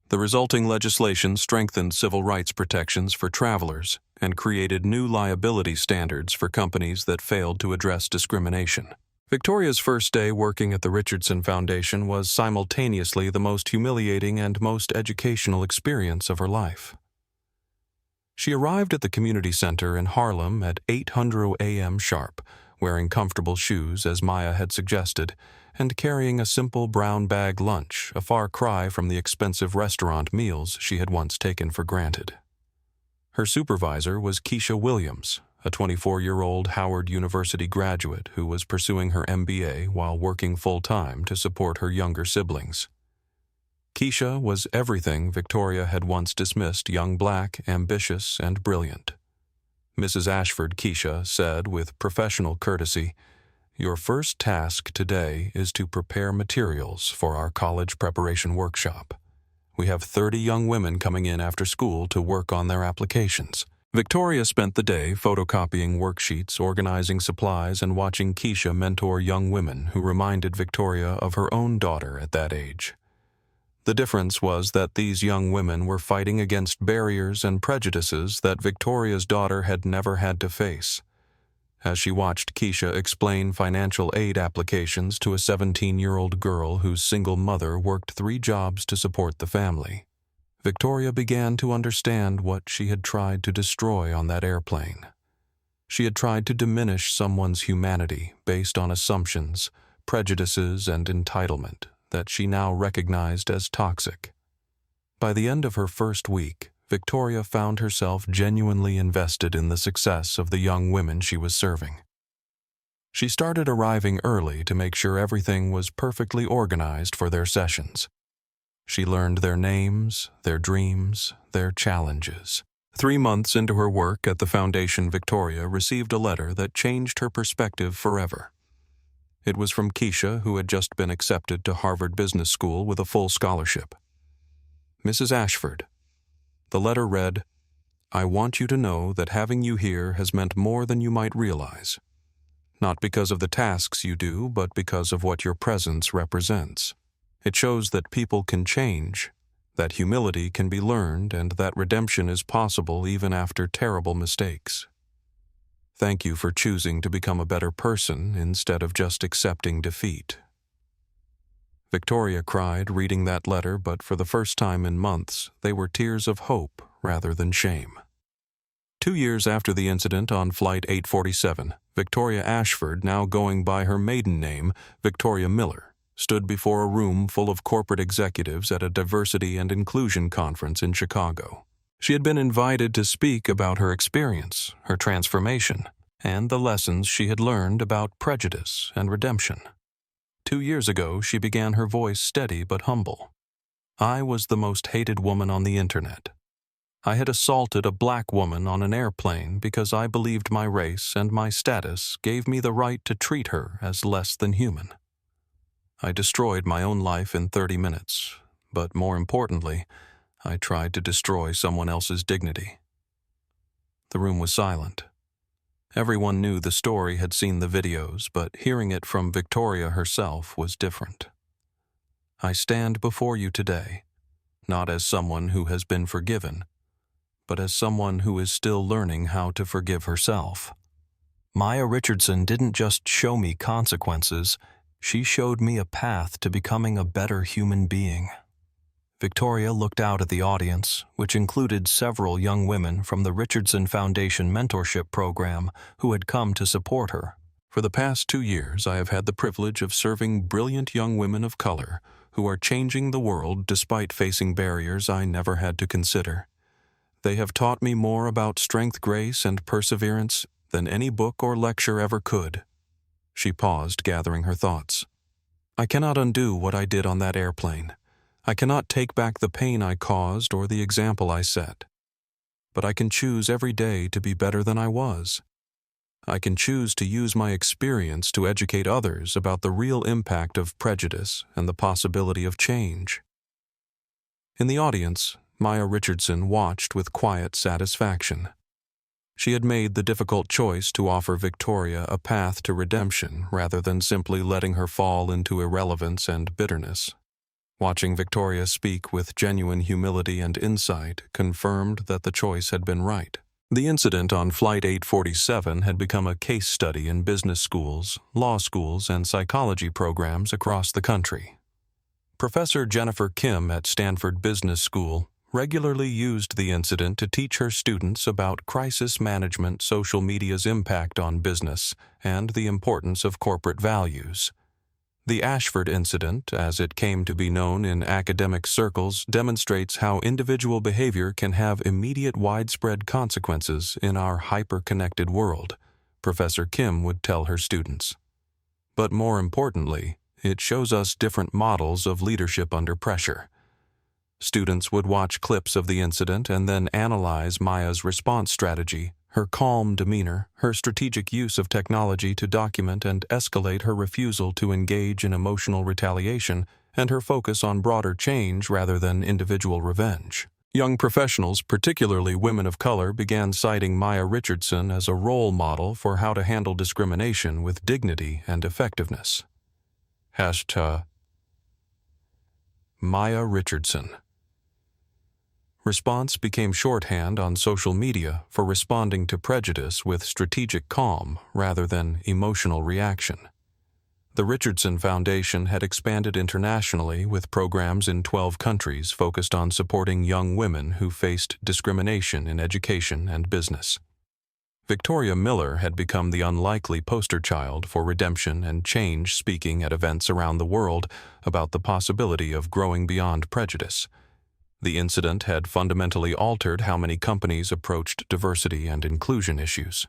The resulting legislation strengthened civil rights protections for travelers and created new liability standards for companies that failed to address discrimination. Victoria's first day working at the Richardson Foundation was simultaneously the most humiliating and most educational experience of her life. She arrived at the community center in Harlem at 8:00 a.m. sharp, wearing comfortable shoes as Maya had suggested, and carrying a simple brown bag lunch, a far cry from the expensive restaurant meals she had once taken for granted. Her supervisor was Keisha Williams, a 24-year-old Howard University graduate who was pursuing her MBA while working full-time to support her younger siblings. Keisha was everything Victoria had once dismissed: young, black, ambitious, and brilliant. Mrs. Ashford Keisha said with professional courtesy, "Your first task today is to prepare materials for our college preparation workshop. We have 30 young women coming in after school to work on their applications." Victoria spent the day photocopying worksheets, organizing supplies, and watching Keisha mentor young women who reminded Victoria of her own daughter at that age. The difference was that these young women were fighting against barriers and prejudices that Victoria's daughter had never had to face. As she watched Keisha explain financial aid applications to a 17-year-old girl whose single mother worked 3 jobs to support the family, Victoria began to understand what she had tried to destroy on that airplane. She had tried to diminish someone's humanity based on assumptions, prejudices, and entitlement that she now recognized as toxic. By the end of her first week, Victoria found herself genuinely invested in the success of the young women she was serving. She started arriving early to make sure everything was perfectly organized for their sessions. She learned their names, their dreams, their challenges. 3 months into her work at the foundation, Victoria received a letter that changed her perspective forever. It was from Keisha, who had just been accepted to Harvard Business School with a full scholarship. Mrs. Ashford. The letter read, "I want you to know that having you here has meant more than you might realize. Not because of the tasks you do, but because of what your presence represents. It shows that people can change, that humility can be learned, and that redemption is possible even after terrible mistakes. Thank you for choosing to become a better person instead of just accepting defeat." Victoria cried reading that letter, but for the first time in months, they were tears of hope rather than shame. 2 years after the incident on Flight 847, Victoria Ashford, now going by her maiden name, Victoria Miller, stood before a room full of corporate executives at a diversity and inclusion conference in Chicago. She had been invited to speak about her experience, her transformation, and the lessons she had learned about prejudice and redemption. 2 years ago, she began her voice steady but humble. "I was the most hated woman on the internet. I had assaulted a black woman on an airplane because I believed my race and my status gave me the right to treat her as less than human. I destroyed my own life in 30 minutes, but more importantly, I tried to destroy someone else's dignity." The room was silent. Everyone knew the story, had seen the videos, but hearing it from Victoria herself was different. "I stand before you today, not as someone who has been forgiven, but as someone who is still learning how to forgive herself. Maya Richardson didn't just show me consequences, she showed me a path to becoming a better human being." Victoria looked out at the audience, which included several young women from the Richardson Foundation mentorship program who had come to support her. "For the past 2 years, I have had the privilege of serving brilliant young women of color who are changing the world despite facing barriers I never had to consider. They have taught me more about strength, grace, and perseverance than any book or lecture ever could." She paused, gathering her thoughts. "I cannot undo what I did on that airplane. I cannot take back the pain I caused or the example I set. But I can choose every day to be better than I was. I can choose to use my experience to educate others about the real impact of prejudice and the possibility of change." In the audience, Maya Richardson watched with quiet satisfaction. She had made the difficult choice to offer Victoria a path to redemption rather than simply letting her fall into irrelevance and bitterness. Watching Victoria speak with genuine humility and insight confirmed that the choice had been right. The incident on Flight 847 had become a case study in business schools, law schools, and psychology programs across the country. Professor Jennifer Kim at Stanford Business School regularly used the incident to teach her students about crisis management, social media's impact on business, and the importance of corporate values. The Ashford incident, as it came to be known in academic circles, demonstrates how individual behavior can have immediate widespread consequences in our hyper-connected world, Professor Kim would tell her students. But more importantly, it shows us different models of leadership under pressure. Students would watch clips of the incident and then analyze Maya's response strategy, her calm demeanor, her strategic use of technology to document and escalate her refusal to engage in emotional retaliation, and her focus on broader change rather than individual revenge. Young professionals, particularly women of color, began citing Maya Richardson as a role model for how to handle discrimination with dignity and effectiveness. Hashtag Maya Richardson. Response became shorthand on social media for responding to prejudice with strategic calm rather than emotional reaction. The Richardson Foundation had expanded internationally with programs in 12 countries focused on supporting young women who faced discrimination in education and business. Victoria Miller had become the unlikely poster child for redemption and change, speaking at events around the world about the possibility of growing beyond prejudice. The incident had fundamentally altered how many companies approached diversity and inclusion issues.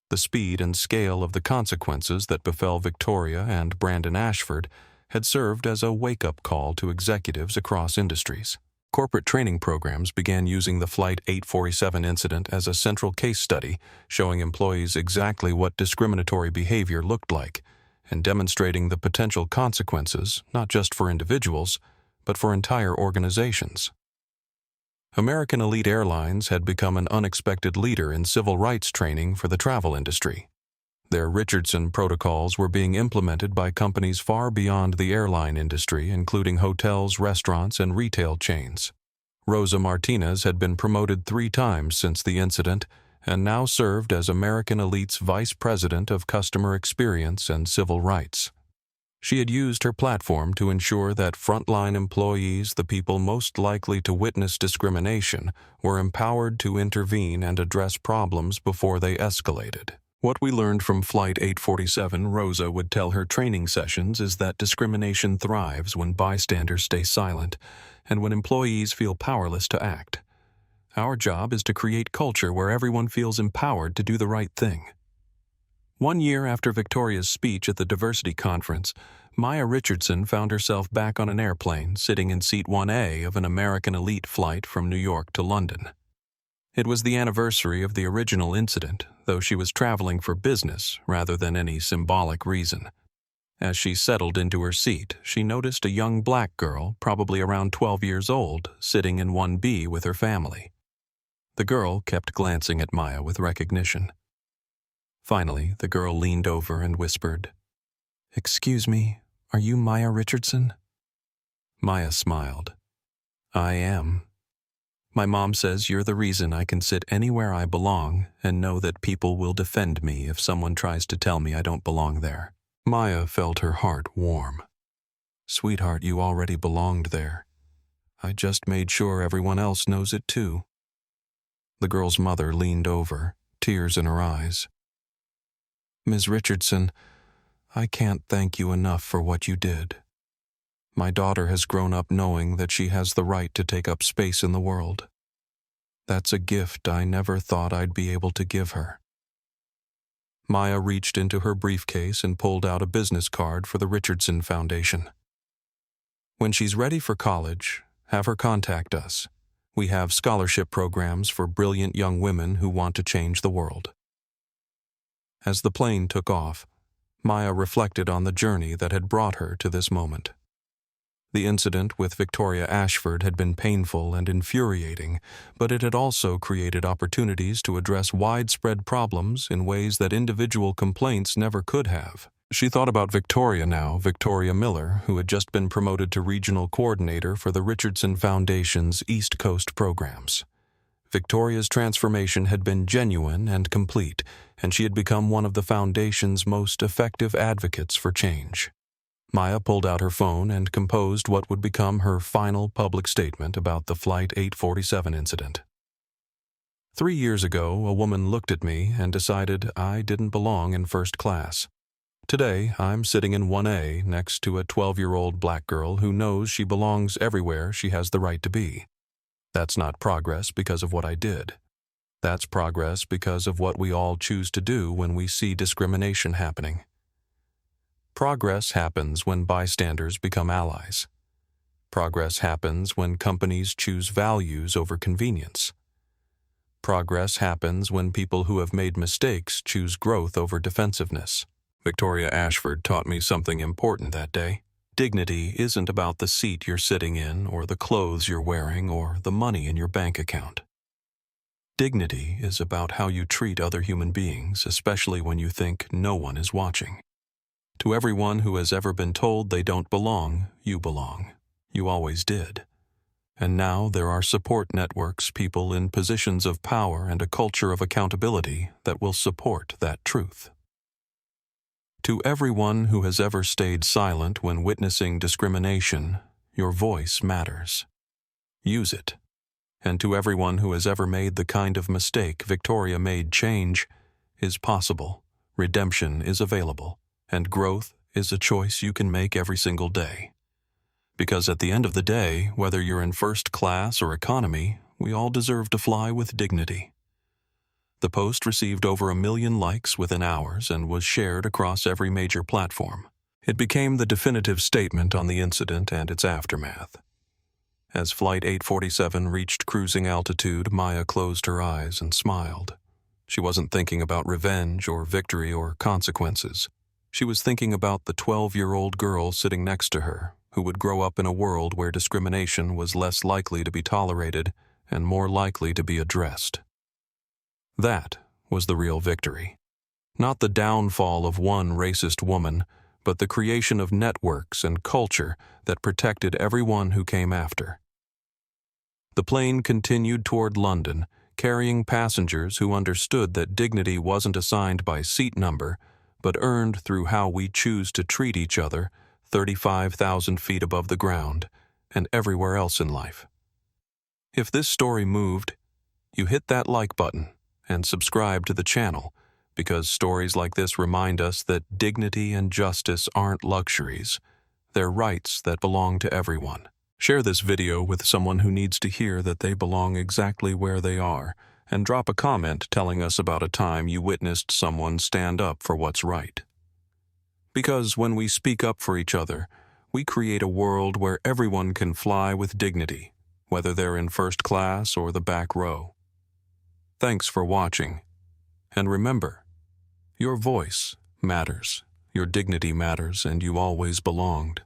The speed and scale of the consequences that befell Victoria and Brandon Ashford had served as a wake-up call to executives across industries. Corporate training programs began using the Flight 847 incident as a central case study, showing employees exactly what discriminatory behavior looked like, and demonstrating the potential consequences not just for individuals, but for entire organizations. American Elite Airlines had become an unexpected leader in civil rights training for the travel industry. Their Richardson protocols were being implemented by companies far beyond the airline industry, including hotels, restaurants, and retail chains. Rosa Martinez had been promoted 3 times since the incident and now served as American Elite's Vice President of Customer Experience and Civil Rights. She had used her platform to ensure that frontline employees, the people most likely to witness discrimination, were empowered to intervene and address problems before they escalated. What we learned from Flight 847, Rosa would tell her training sessions, is that discrimination thrives when bystanders stay silent and when employees feel powerless to act. Our job is to create culture where everyone feels empowered to do the right thing. 1 year after Victoria's speech at the diversity conference, Maya Richardson found herself back on an airplane, sitting in seat 1A of an American Elite flight from New York to London. It was the anniversary of the original incident, though she was traveling for business rather than any symbolic reason. As she settled into her seat, she noticed a young black girl, probably around 12 years old, sitting in 1B with her family. The girl kept glancing at Maya with recognition. Finally, the girl leaned over and whispered, "Excuse me, are you Maya Richardson?" Maya smiled. "I am. My mom says you're the reason I can sit anywhere I belong and know that people will defend me if someone tries to tell me I don't belong there." Maya felt her heart warm. "Sweetheart, you already belonged there. I just made sure everyone else knows it too." The girl's mother leaned over, tears in her eyes. "Ms. Richardson, I can't thank you enough for what you did. My daughter has grown up knowing that she has the right to take up space in the world. That's a gift I never thought I'd be able to give her." Maya reached into her briefcase and pulled out a business card for the Richardson Foundation. "When she's ready for college, have her contact us. We have scholarship programs for brilliant young women who want to change the world." As the plane took off, Maya reflected on the journey that had brought her to this moment. The incident with Victoria Ashford had been painful and infuriating, but it had also created opportunities to address widespread problems in ways that individual complaints never could have. She thought about Victoria now, Victoria Miller, who had just been promoted to regional coordinator for the Richardson Foundation's East Coast programs. Victoria's transformation had been genuine and complete, and she had become one of the Foundation's most effective advocates for change. Maya pulled out her phone and composed what would become her final public statement about the Flight 847 incident. 3 years ago, a woman looked at me and decided I didn't belong in first class. Today, I'm sitting in 1A next to a 12-year-old black girl who knows she belongs everywhere she has the right to be. That's not progress because of what I did. That's progress because of what we all choose to do when we see discrimination happening. Progress happens when bystanders become allies. Progress happens when companies choose values over convenience. Progress happens when people who have made mistakes choose growth over defensiveness. Victoria Ashford taught me something important that day. Dignity isn't about the seat you're sitting in, or the clothes you're wearing, or the money in your bank account. Dignity is about how you treat other human beings, especially when you think no one is watching. To everyone who has ever been told they don't belong, you belong. You always did. And now there are support networks, people in positions of power, and a culture of accountability that will support that truth. To everyone who has ever stayed silent when witnessing discrimination, your voice matters. Use it. And to everyone who has ever made the kind of mistake Victoria made, change is possible, redemption is available, and growth is a choice you can make every single day. Because at the end of the day, whether you're in first class or economy, we all deserve to fly with dignity. The post received over 1 million likes within hours and was shared across every major platform. It became the definitive statement on the incident and its aftermath. As Flight 847 reached cruising altitude, Maya closed her eyes and smiled. She wasn't thinking about revenge or victory or consequences. She was thinking about the 12-year-old girl sitting next to her, who would grow up in a world where discrimination was less likely to be tolerated and more likely to be addressed. That was the real victory. Not the downfall of one racist woman, but the creation of networks and culture that protected everyone who came after. The plane continued toward London, carrying passengers who understood that dignity wasn't assigned by seat number, but earned through how we choose to treat each other 35,000 feet above the ground and everywhere else in life. If this story moved, you hit that like button and subscribe to the channel, because stories like this remind us that dignity and justice aren't luxuries. They're rights that belong to everyone. Share this video with someone who needs to hear that they belong exactly where they are, and drop a comment telling us about a time you witnessed someone stand up for what's right. Because when we speak up for each other, we create a world where everyone can fly with dignity, whether they're in first class or the back row. Thanks for watching. And remember, your voice matters, your dignity matters, and you always belonged.